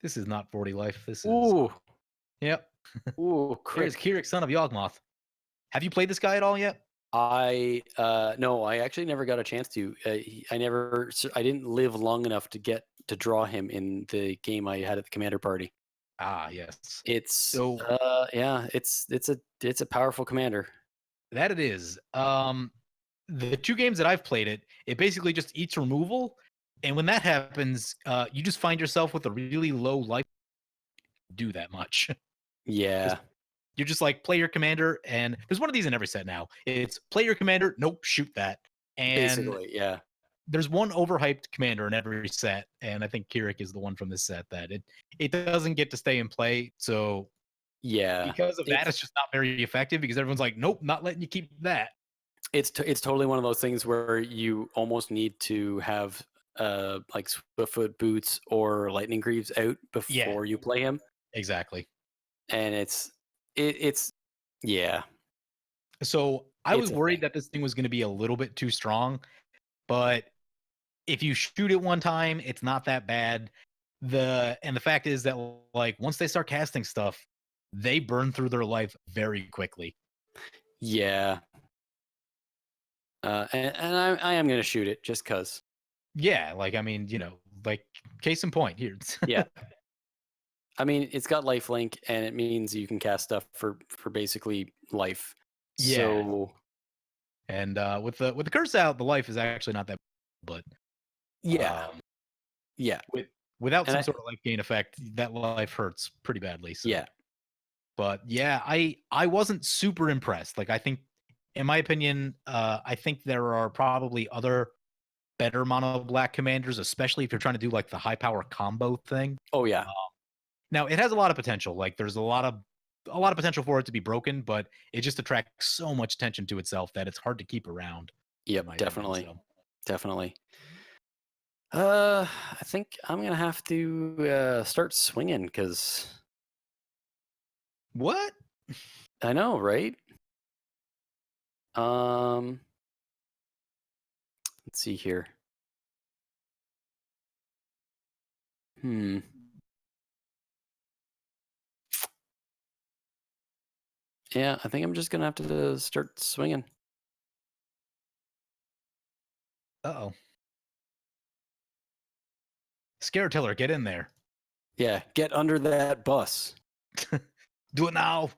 This is not 40 life. This is. Ooh, Yep. ooh, There's crit. Kirik, son of Yawgmoth. Have you played this guy at all yet? No, I actually never got a chance to. I didn't live long enough to get to draw him in the game I had at the commander party. Ah, yes. It's So yeah, it's a powerful commander. that it is. The 2 games that I've played it basically just eats removal, and when that happens, you just find yourself with a really low life. Do that much. Yeah, You're just like play your commander, and there's one of these in every set now. It's play your commander, nope, shoot that. And basically, yeah. there's one overhyped commander in every set, and I think Kirik is the one from this set that it doesn't get to stay in play. So Yeah, because of that, it's just not very effective because everyone's like, nope, not letting you keep that. it's totally one of those things where you almost need to have like Swiftfoot Boots or Lightning Greaves out before you play him, Exactly. and it's yeah. So I was It's a worried thing. that this thing was going to be a little bit too strong, but if you shoot it one time, it's not that bad. The fact is that like once they start casting stuff, they burn through their life very quickly. Yeah. And I am gonna shoot it just cause. Yeah, like I mean, like case in point here. Yeah. I mean, it's got lifelink, and it means you can cast stuff for basically life. Yeah. So And with the curse out, the life is actually not that, but yeah, yeah, without and some sort of life gain effect, that life hurts pretty badly. So. yeah, But yeah, I wasn't super impressed. Like I think, in my opinion, I think there are probably other better mono black commanders, especially if you're trying to do like the high power combo thing. oh yeah, Now it has a lot of potential. Like there's a lot of potential for it to be broken, but it just attracts so much attention to itself that it's hard to keep around. yep, definitely, opinion, so. definitely. I think I'm gonna have to start swinging because What? I know, right? Let's see here. Yeah, I think I'm just gonna have to start swinging. Uh-oh. Scaretiller, get in there. Yeah, get under that bus. Do it now.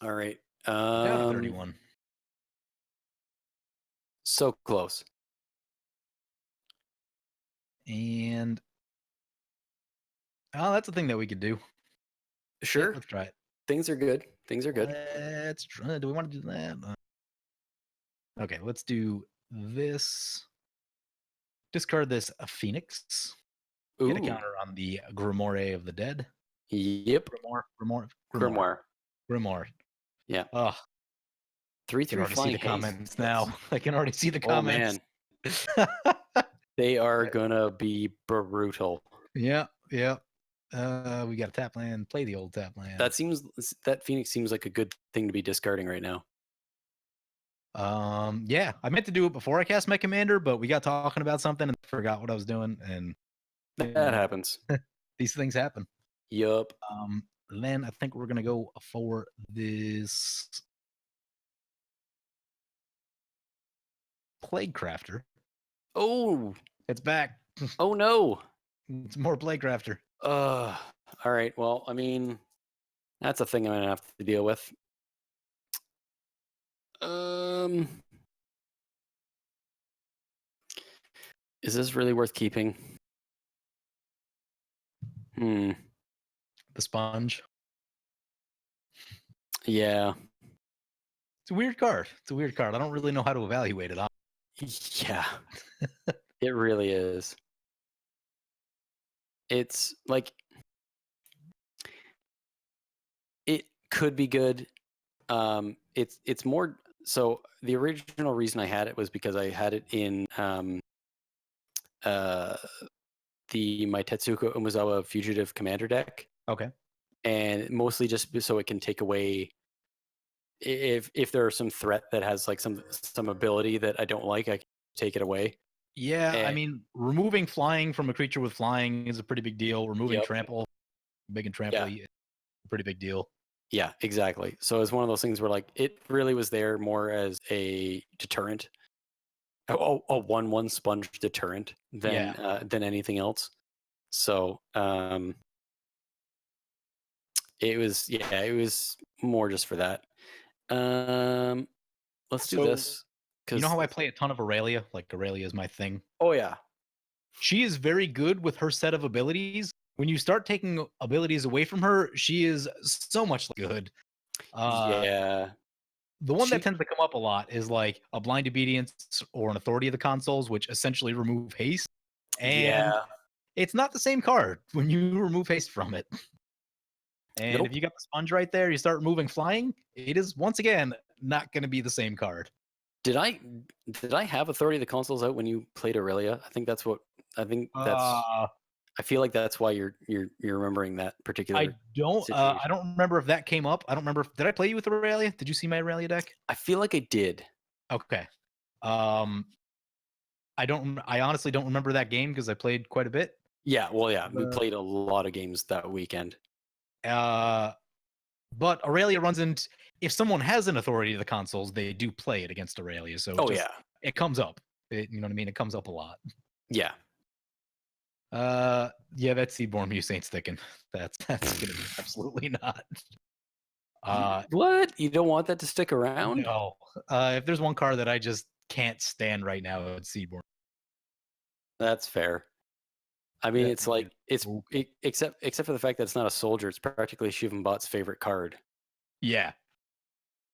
All right. Down to 31. So close. And oh, that's a thing that we could do. Sure. Yeah, let's try it. Things are good. Things are good. Let's try. Do we want to do that? Okay, let's do this. Discard this a Phoenix. Get a Ooh. counter on the Grimoire of the Dead. Yep. Grimoire. Yeah. Oh, 3/3 I can already see flying the haste. comments now. I can already see the Oh comments. man, they are gonna be brutal. Yeah. We got a tap land. Play the old tap land. That Phoenix seems like a good thing to be discarding right now. Yeah, I meant to do it before I cast my commander, but we got talking about something and forgot what I was doing, and That happens. these things happen. Yup. Then I think we're gonna go for this Plague Crafter. Oh, It's back. oh no. It's more Plague Crafter. All right. Well, I mean, that's a thing I'm gonna have to deal with. Is this really worth keeping? The Sponge. Yeah. It's a weird card. It's a weird card. I don't really know how to evaluate it. Yeah, it really is. It's like it could be good. It's more so. The original reason I had it was because I had it in my Tetsuko Umezawa Fugitive Commander deck, Okay. and mostly just so it can take away if there's some threat that has like some ability that I don't like, I can take it away. Yeah, I And- mean, removing flying from a creature with flying is a pretty big deal. Removing Yep. trample, big and trample, is a pretty big deal. Yeah, exactly. So it's one of those things where like it really was there more as a deterrent, a 1/1 sponge deterrent than anything else. So it was more just for that. Let's do So, this. You know how I play a ton of Aurelia? Like Aurelia is my thing. Oh yeah. She is very good with her set of abilities. When you start taking abilities away from her, she is so much good. Yeah. The one She- that tends to come up a lot is like a blind obedience or an authority of the consoles, which essentially remove haste. And Yeah. it's not the same card when you remove haste from it. And Nope. if you got the sponge right there, you start removing flying, it is once again not going to be the same card. Did I have Authority of the Consoles out when you played Aurelia? I think that's I feel like that's why you're remembering that particular. I don't situation. remember if that came up. I don't remember. Did I play you with Aurelia? Did you see my Aurelia deck? I feel like I did. Okay. I honestly don't remember that game because I played quite a bit. Yeah, well, yeah, we played a lot of games that weekend. But Aurelia runs into, if someone has an authority to the consoles, they do play it against Aurelia. So it comes up. You know what I mean? It comes up a lot. Yeah. Yeah, that Seedborn Muse ain't sticking. That's gonna be absolutely not. What? You don't want that to stick around? No. If there's one card that I just can't stand right now, it's Seedborn. That's fair. I mean, That it's like is except for the fact that it's not a soldier. It's practically Shivan-Bot's favorite card. Yeah.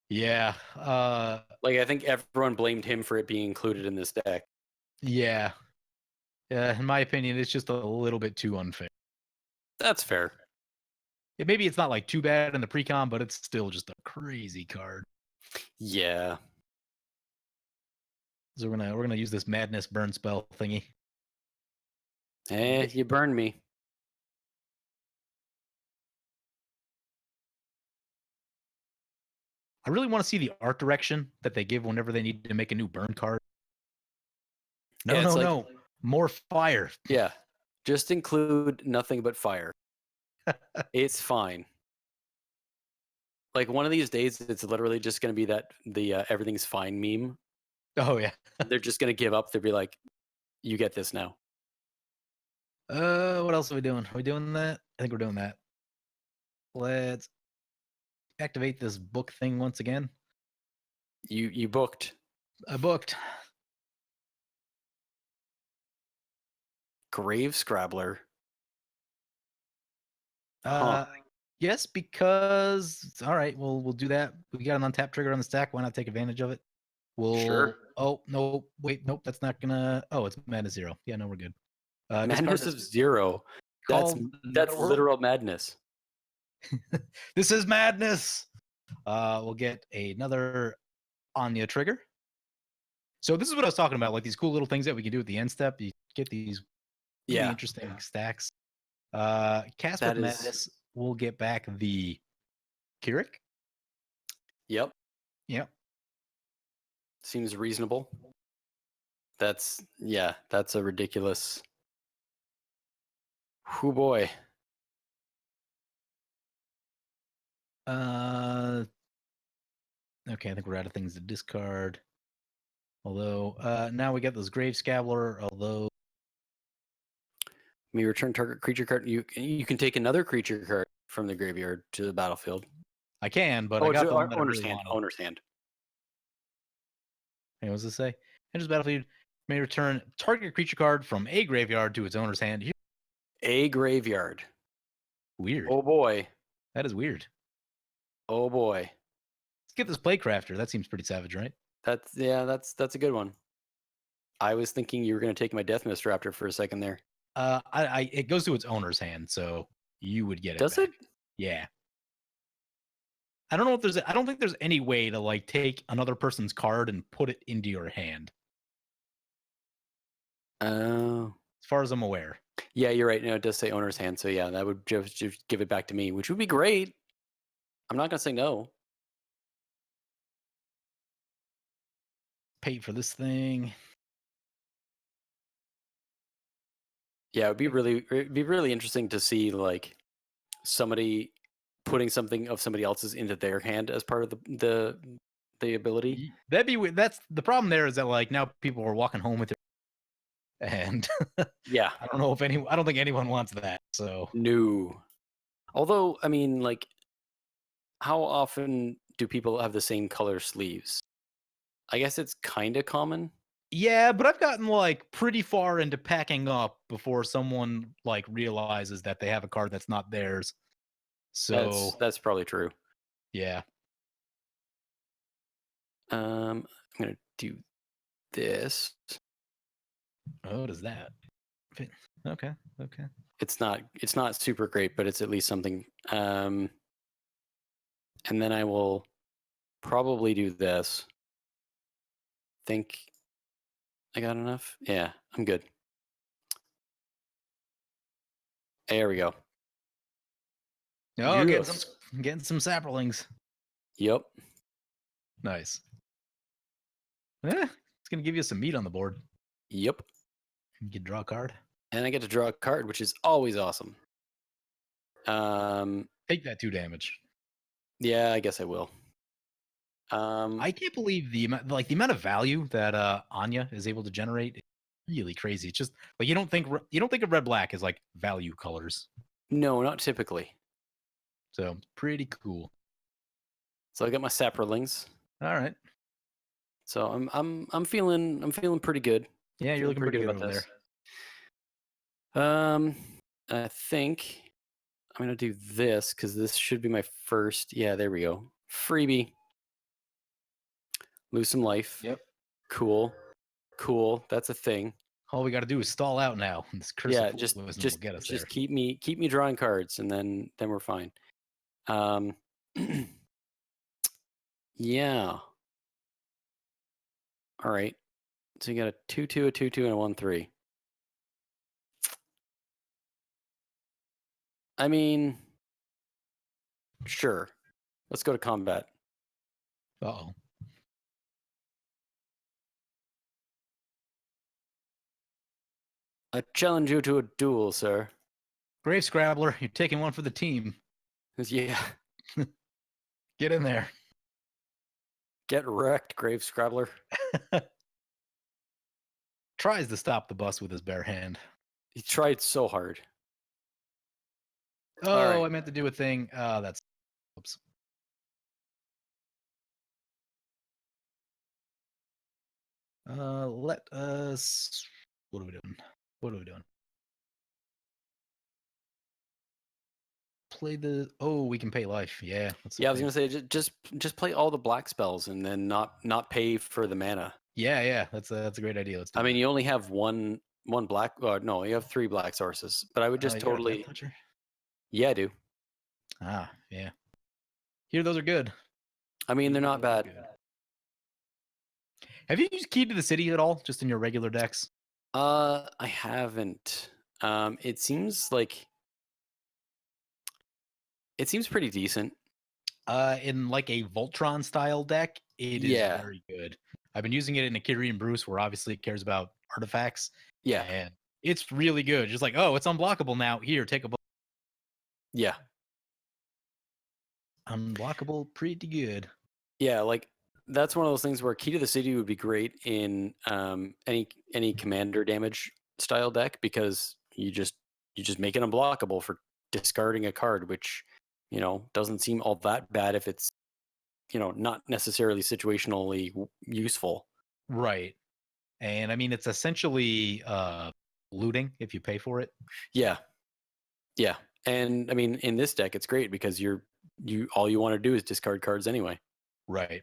Yeah. Like I think everyone blamed him for it being included in this deck. Yeah. Yeah. In my opinion, it's just a little bit too unfair. That's fair. Maybe it's not like too bad in the precon, but it's still just a crazy card. Yeah. So we're gonna use this madness burn spell thingy. You burned me. I really want to see the art direction that they give whenever they need to make a new burn card. No. More fire. Yeah. Just include nothing but fire. It's fine. Like one of these days, it's literally just going to be the everything's fine meme. Oh yeah. They're just going to give up. They'll be like, you get this now. What else are we doing? Are we doing that? I think we're doing that. Let's activate this book thing once again. You booked. I booked. Grave Scrabbler. Yes, because all right, we'll do that. We got an untapped trigger on the stack. Why not take advantage of it? Sure. Oh no, wait, nope, that's not gonna. Oh, it's Madness 0. Yeah, no, we're good. Madness of 0. That's literal madness. This is madness. We'll get another Anja trigger. So this is what I was talking about, like these cool little things that we can do at the end step. You get these really interesting stacks. Cast with Madness. We'll get back the Keurig. Yep. Seems reasonable. That's a ridiculous. Whoo boy. Okay, I think we're out of things to discard. Although now we got this Grave Scabbler. Although may return target creature card. You can take another creature card from the graveyard to the battlefield. I can, but I got the one that owner's I really hand. wanted. Owner's hand. Hey, what does it say? Enters battlefield. May return target creature card from a graveyard to its owner's hand. A graveyard. Weird. Oh boy. That is weird. Oh boy. Let's get this Playcrafter. That seems pretty savage, right? That's a good one. I was thinking you were going to take my Death Mist Raptor for a second there. It goes to its owner's hand, so you would get it. Does back. it? Yeah. I don't know if I don't think there's any way to like take another person's card and put it into your hand. Oh. As far as I'm aware. Yeah, you're right. No, it does say owner's hand. So yeah, that would just give it back to me, which would be great. I'm not going to say no. Pay for this thing. Yeah, it'd be really interesting to see like somebody putting something of somebody else's into their hand as part of the ability. That's the problem there is that like now people are walking home with it. And Yeah. I don't think anyone wants that. So No. Although, I mean, like, how often do people have the same color sleeves? I guess it's kind of common. yeah, but I've gotten like pretty far into packing up before someone like realizes that they have a card that's not theirs. So That's probably true. yeah. I'm gonna do this. Oh, what is that? Okay. It's not super great, but it's at least something. And then I will probably do this. Think I got enough? Yeah, I'm good. There we go. Oh, Yes. getting some saplings. Yep. Nice. It's gonna give you some meat on the board. Yep. You can draw a card. And I get to draw a card, which is always awesome. Take that 2 damage. Yeah, I guess I will. I can't believe the amount of value that Anja is able to generate. Is really crazy. It's just like you don't think of red black as like value colors. No, not typically. So pretty cool. So I got my saprolings. All right. So I'm feeling pretty good. Yeah, you're looking pretty good about over this. there. I think I'm gonna do this because this should be my first. Yeah, there we go. Freebie. Lose some life. Yep. Cool. That's a thing. All we got to do is stall out now. This curse Yeah, of wisdom will get us there. keep me drawing cards, and then we're fine. Yeah. All right. So you got a 2/2, a 2/2, and a 1/3. I mean, sure. Let's go to combat. Uh-oh. I challenge you to a duel, sir. Grave Scrabbler, you're taking one for the team. Yeah. Get in there. Get wrecked, Grave Scrabbler. Tries to stop the bus with his bare hand. He tried so hard. Oh, right. I meant to do a thing. That's oops. Let us. What are we doing? Play the. Oh, we can pay life. Yeah. Yeah, I was gonna say just play all the black spells and then not pay for the mana. Yeah. That's a great idea. Let's do I mean, you only have one black. No, you have 3 black sources. But I would just you got a totally. Death Toucher? Yeah, I do. Ah, yeah. Here, those are good. I mean, they're not bad. Good. Have you used Key to the City at all, just in your regular decks? I haven't. It seems pretty decent. In like a Voltron style deck, it is very good. I've been using it in Akiri and Bruce, where obviously it cares about artifacts. Yeah. And it's really good. Just like, oh, it's unblockable now. Here, take a book. Yeah. Unblockable, pretty good. Yeah, like that's one of those things where Key to the City would be great in any commander damage style deck because you just make it unblockable for discarding a card, which doesn't seem all that bad if it's not necessarily situationally useful. Right. And I mean, it's essentially looting if you pay for it. Yeah. Yeah. And I mean, in this deck, it's great because all you want to do is discard cards anyway. Right.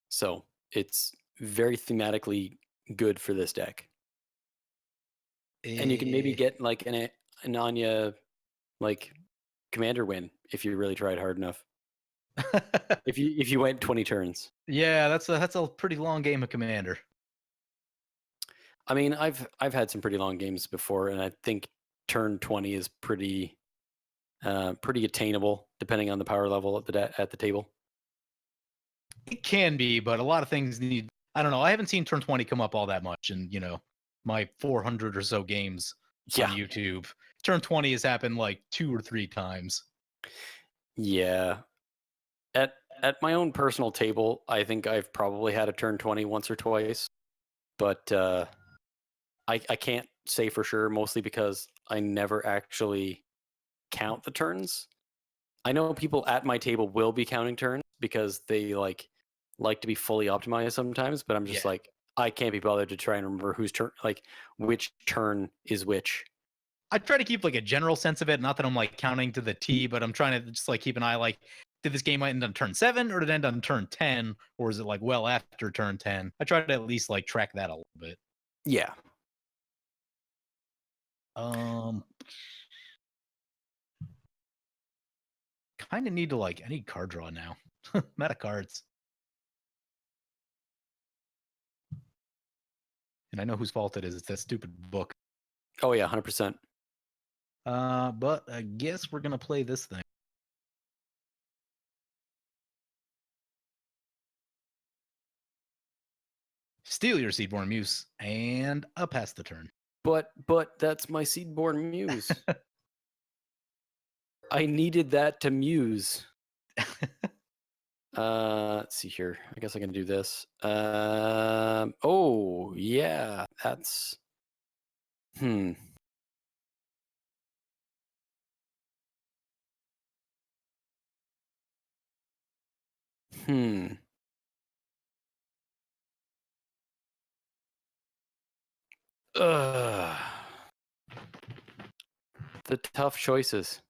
So it's very thematically good for this deck. And you can maybe get like an Anja like commander win if you really tried hard enough. If you went 20 turns. Yeah, that's a pretty long game of Commander. I mean, I've had some pretty long games before, and I think turn 20 is pretty attainable depending on the power level at the table. It can be, but a lot of things need. I don't know. I haven't seen turn 20 come up all that much, in my 400 or so games on YouTube. Turn 20 has happened like 2 or 3 times. Yeah. At my own personal table, I think I've probably had a turn 20 once or twice, but I can't say for sure, mostly because I never actually count the turns. I know people at my table will be counting turns because they like to be fully optimized sometimes, but I'm just like, I can't be bothered to try and remember whose turn, like which turn is which. I try to keep like a general sense of it. Not that I'm like counting to the T, but I'm trying to just like keep an eye. Like, did this game end on turn 7 or did it end on turn 10, or is it like well after turn 10? I try to at least like track that a little bit. Yeah. Kind of need to like, I need card draw now. Meta cards. And I know whose fault it is. It's that stupid book. Oh yeah, 100%. But I guess we're gonna play this thing. Steal your Seedborn Muse, and I'll pass the turn. But that's my Seedborn Muse. I needed that to muse. Let's see here. I guess I can do this. Oh yeah, that's Hmm. Ugh. The tough choices.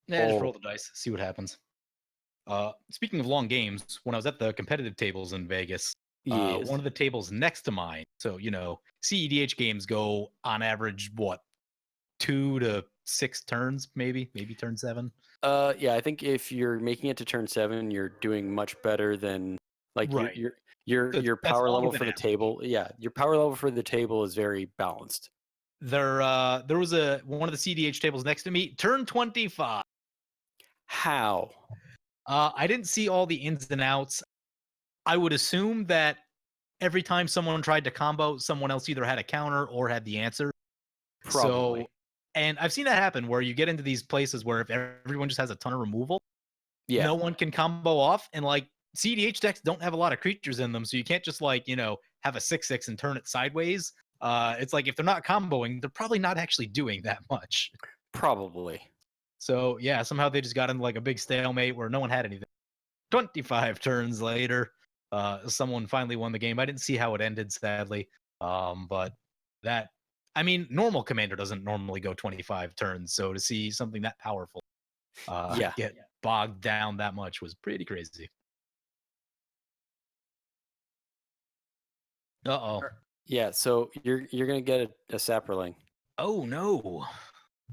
Yeah, just roll the dice, see what happens. Speaking of long games, when I was at the competitive tables in Vegas, Yes. one of the tables next to mine, so CEDH games go on average 2 to 6 turns, maybe turn 7. Yeah, I think if you're making it to turn 7, you're doing much better than like Right. your power level for the table. Yeah, your power level for the table is very balanced. There was one of the CDH tables next to me, turn 25. How? I didn't see all the ins and outs. I would assume that every time someone tried to combo, someone else either had a counter or had the answer. Probably. So, and I've seen that happen where you get into these places where if everyone just has a ton of removal, no one can combo off. And like CDH decks don't have a lot of creatures in them, so you can't just like, have a 6/6 and turn it sideways. It's like if they're not comboing, they're probably not actually doing that much. Probably. So yeah, somehow they just got into like a big stalemate where no one had anything. 25 turns later, someone finally won the game. I didn't see how it ended, sadly. But normal Commander doesn't normally go 25 turns. So to see something that powerful get bogged down that much was pretty crazy. Uh-oh. Yeah, so you're gonna get a Saproling. Oh no.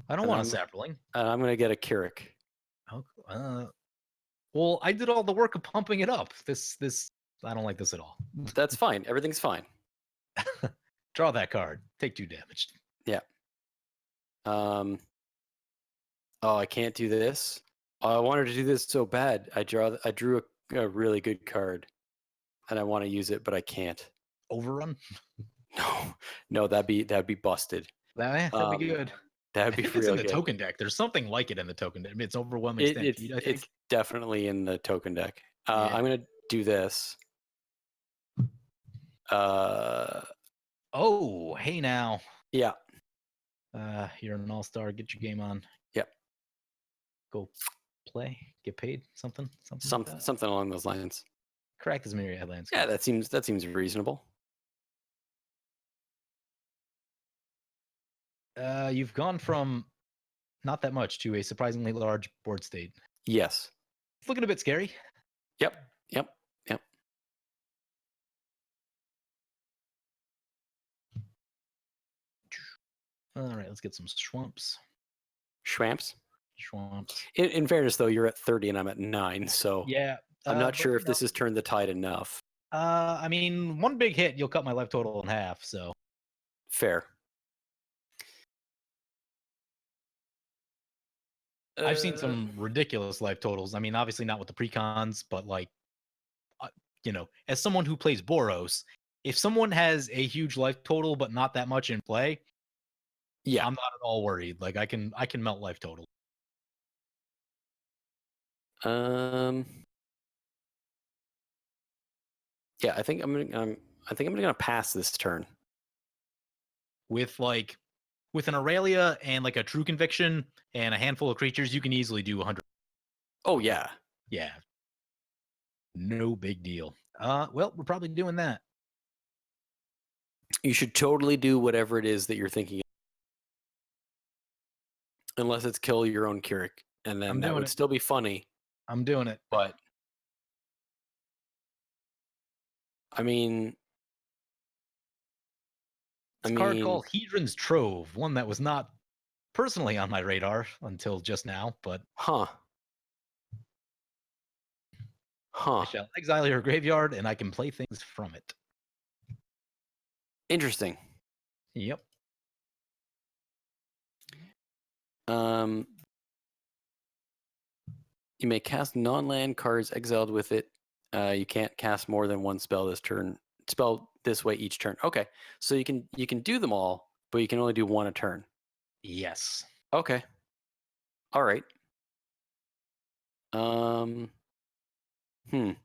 I don't want a Saproling. I'm gonna get a Keurig. Oh, well, I did all the work of pumping it up. This I don't like this at all. That's fine. Everything's fine. Draw that card. Take 2 damage. Yeah. Oh, I can't do this. Oh, I wanted to do this so bad. I drew a really good card, and I want to use it, but I can't. Overrun? No, that'd be busted. That'd be good. That'd be I think real it's in the good. token deck. There's something like it in the token deck. I mean, it's overwhelming stampede, I think. It's definitely in the token deck. I'm gonna do this. Oh, hey now. Yeah. You're an all-star. Get your game on. Yep. Go play. Get paid. Something along those lines. Crack as many headlines. Yeah, that seems reasonable. You've gone from not that much to a surprisingly large board state. Yes. It's looking a bit scary. Yep. All right, let's get some swamps. Schwamps. Swamps. In fairness, though, you're at 30 and I'm at 9, so Yeah. I'm not but, sure you if this has turned the tide enough. I mean, one big hit, you'll cut my life total in half. So Fair. I've seen some ridiculous life totals. I mean, obviously not with the precons, but like, as someone who plays Boros, if someone has a huge life total but not that much in play, Yeah. I'm not at all worried. Like I can melt life total. Yeah, I think I'm gonna pass this turn. With an Aurelia and like a True Conviction and a handful of creatures, you can easily do 100. Oh yeah. Yeah. No big deal. Well, we're probably doing that. You should totally do whatever it is that you're thinking, unless it's kill your own Keurig, and then that would still be funny. I'm doing it. But I mean, It's a card called Hedron's Trove, one that was not personally on my radar until just now, but I shall exile your graveyard and I can play things from it. Interesting. Yep. You may cast non-land cards exiled with it. You can't cast more than one spell this way each turn. Okay, so you can do them all, but you can only do one a turn. Yes. Okay. All right. I'm gonna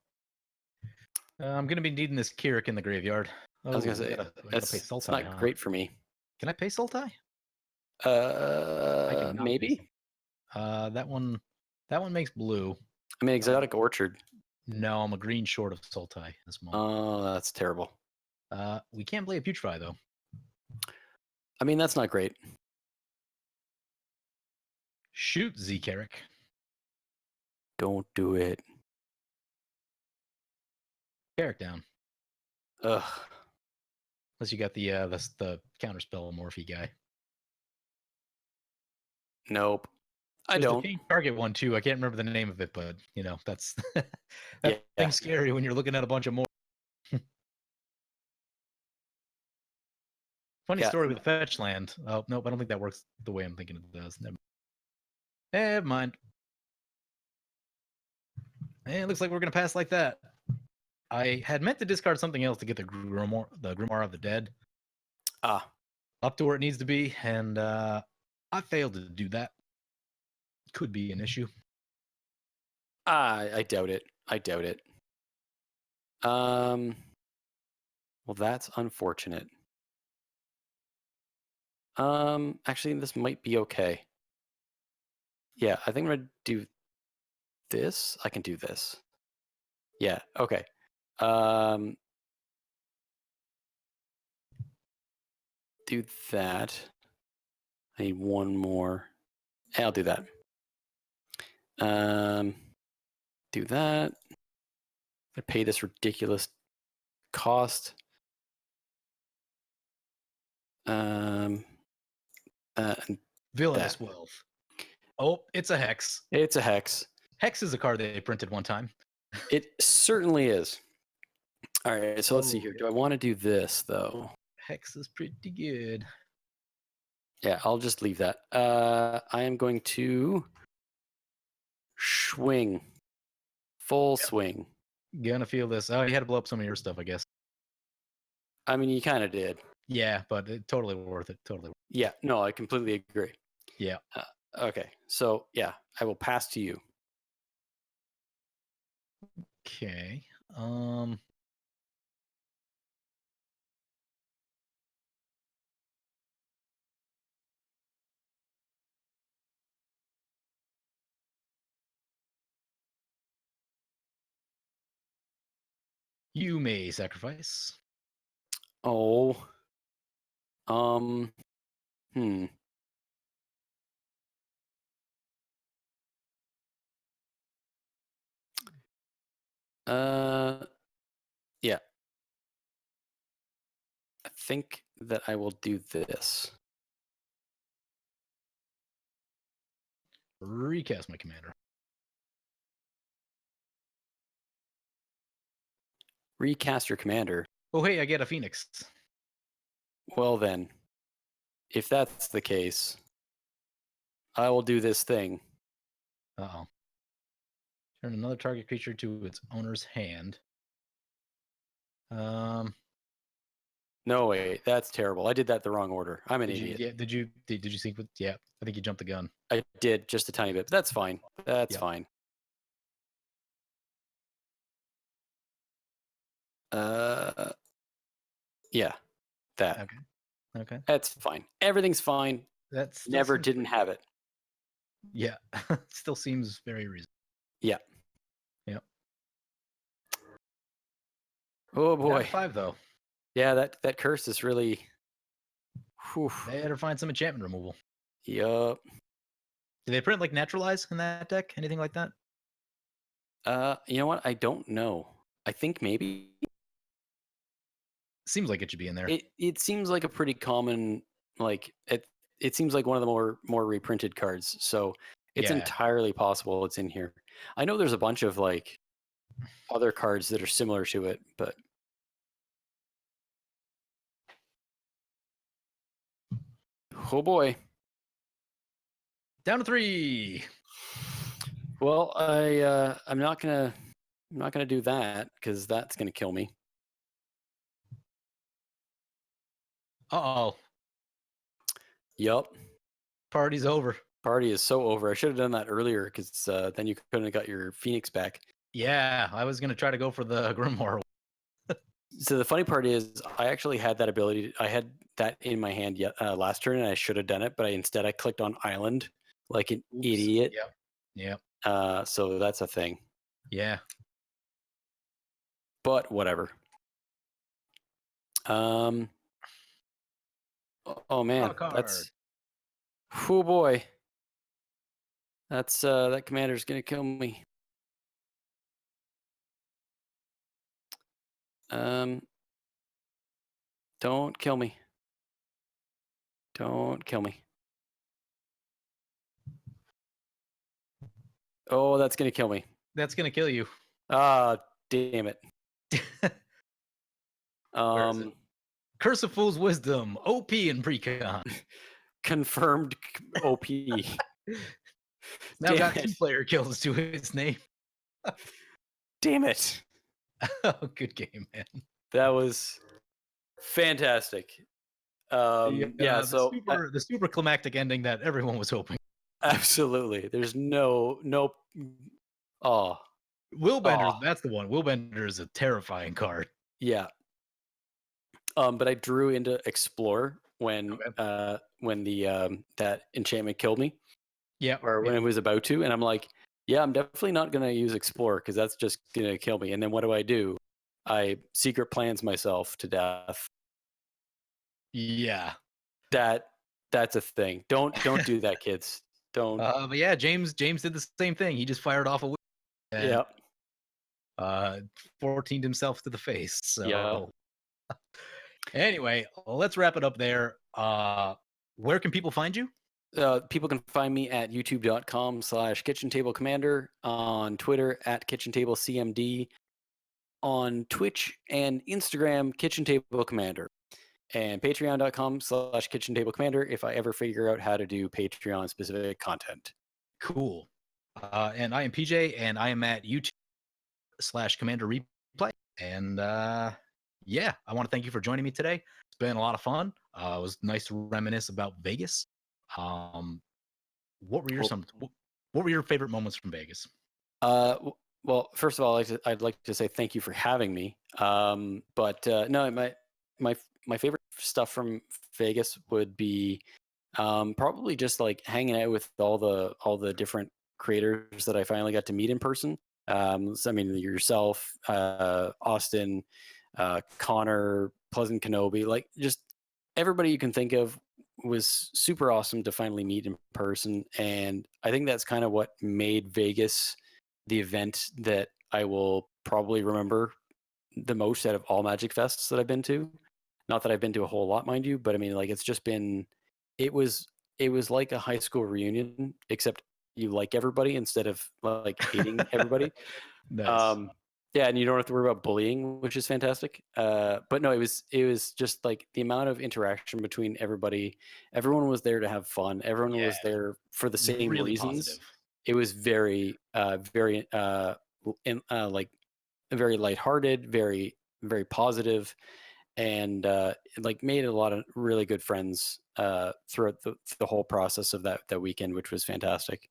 be needing this Keurig in the graveyard. I was gonna say I gotta pay that's Sultai, not great for me. Can I pay Sultai? I cannot Maybe. that one makes blue. I mean, Exotic Orchard. No, I'm a green short of Sultai this month. Oh, that's terrible. We can't play a Putrefy though. I mean, that's not great. Shoot, Z-Carrick. Don't do it. Carrick down. Ugh. Unless you got the counterspell Morphe guy. Nope. I There's don't. the target one too. I can't remember the name of it, but that's thing's scary when you're looking at a bunch of more. Funny story with the fetch land. Oh nope, I don't think that works the way I'm thinking it does. Never mind. It looks like we're gonna pass like that. I had meant to discard something else to get the Grimoire of the Dead up to where it needs to be, and I failed to do that. Could be an issue. I doubt it. Well, that's unfortunate. Actually, this might be okay. Yeah, I think I'm gonna do this. I can do this. Yeah. Okay. Do that. I need one more. I'll do that. Do that. I pay this ridiculous cost. Villainous Wealth. Oh, it's a hex. It's a hex. Hex is a card they printed one time. It certainly is. All right, so let's see here. Do I want to do this though? Hex is pretty good. Yeah, I'll just leave that. I am going to swing. Full swing. Gonna feel this. Oh, you had to blow up some of your stuff, I guess. I mean, you kind of did. Yeah, but totally worth it. Yeah, no, I completely agree. Yeah. Okay, so yeah, I will pass to you. Okay. You may sacrifice. Oh. Yeah. I think that I will do this. Recast my commander. Recast your commander. Oh, hey, I get a Phoenix. Well then, if that's the case, I will do this thing. Uh-oh. Turn another target creature to its owner's hand. No way, that's terrible. I did that the wrong order. I'm an Did you? idiot. Yeah. Did you sync with? Yeah. I think you jumped the gun. I did just a tiny bit. But that's fine. That's Yep. fine. Yeah, that. Okay. Okay. That's fine. Everything's fine. That's Never didn't have it. Yeah. Still seems very reasonable. Yeah. Yep. Oh Down boy. to 5 though. Yeah, that curse is really. Whew. They better find some enchantment removal. Yup. Do they print like naturalize in that deck? Anything like that? You know what? I don't know. I think maybe Seems like it should be in there. it seems like a pretty common, like it seems like one of the more reprinted cards. So it's Yeah. entirely possible it's in here. I know there's a bunch of like other cards that are similar to it, but oh boy. Down to 3. Well, I'm not gonna do that because that's gonna kill me. Uh-oh. Yup. Party's over. Party is so over. I should have done that earlier because then you couldn't have got your Phoenix back. Yeah, I was gonna try to go for the Grimoire. So the funny part is, I actually had that ability. I had that in my hand last turn, and I should have done it, but I clicked on Island like an idiot. Yep. So that's a thing. Yeah. But whatever. Oh man, that's. Oh boy. That's that commander's gonna kill me. Don't kill me. Don't kill me. Oh, that's gonna kill me. That's gonna kill you. Ah, damn it. Where is it? Curse of Fool's Wisdom, OP in Precon. Confirmed OP. Now Damn got it. 2 player kills to its name. Damn it. Oh, good game, man. That was fantastic. Yeah, so the super climactic ending that everyone was hoping. Absolutely. There's no. Oh. Willbender, that's the one. Willbender is a terrifying card. Yeah. But I drew into Explore when the that enchantment killed me. Yeah. Or when it was about to, and I'm like, yeah, I'm definitely not gonna use Explore because that's just gonna kill me. And then what do? I secret plans myself to death. Yeah. That's a thing. Don't do that, kids. Don't. But yeah, James did the same thing. He just fired off a Yeah. 14'd himself to the face. So Yeah. Anyway, let's wrap it up there. Where can people find you? People can find me at youtube.com/kitchentablecommander, on Twitter at kitchentablecmd, on Twitch and Instagram kitchentablecommander, and patreon.com/kitchentablecommander if I ever figure out how to do Patreon specific content. Cool. And I am PJ, and I am at YouTube/Commander Replay. And yeah, I want to thank you for joining me today. It's been a lot of fun. It was nice to reminisce about Vegas. What were your favorite moments from Vegas? Well, first of all, I'd like to say thank you for having me. But no, my favorite stuff from Vegas would be probably just like hanging out with all the different creators that I finally got to meet in person. So, I mean, yourself, Austin, Connor, Pleasant Kenobi, like just everybody you can think of was super awesome to finally meet in person. And I think that's kind of what made Vegas the event that I will probably remember the most out of all Magic Fests that I've been to. Not that I've been to a whole lot, mind you, but I mean, like, it's just been. It was like a high school reunion, except you like everybody instead of like hating everybody. Nice. Yeah, and you don't have to worry about bullying, which is fantastic. But no, it was just like the amount of interaction between everybody. Everyone was there to have fun. Everyone was Yeah. there for the same Really reasons. positive. It was very, very, like very lighthearted, very, very positive, and like made a lot of really good friends throughout the whole process of that weekend, which was fantastic.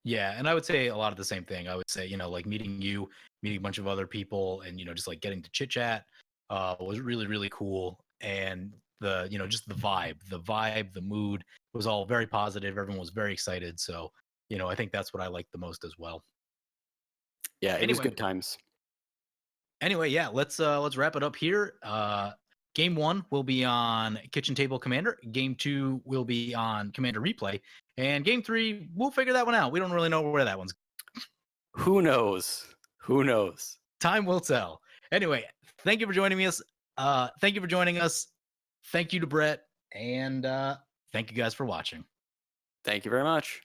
Yeah, and I would say a lot of the same thing. I would say, like meeting you, meeting a bunch of other people, and just like getting to chit chat was really, really cool. And just the vibe, the mood was all very positive. Everyone was very excited. So, I think that's what I liked the most as well. Yeah, it was Anyway, good times. yeah, let's wrap it up here. Game 1 will be on Kitchen Table Commander. Game 2 will be on Commander Replay, and Game 3 we'll figure that one out. We don't really know where that one's. Who knows? Who knows? Time will tell. Anyway, thank you for joining us. Thank you for joining us. Thank you to Brett, and thank you guys for watching. Thank you very much.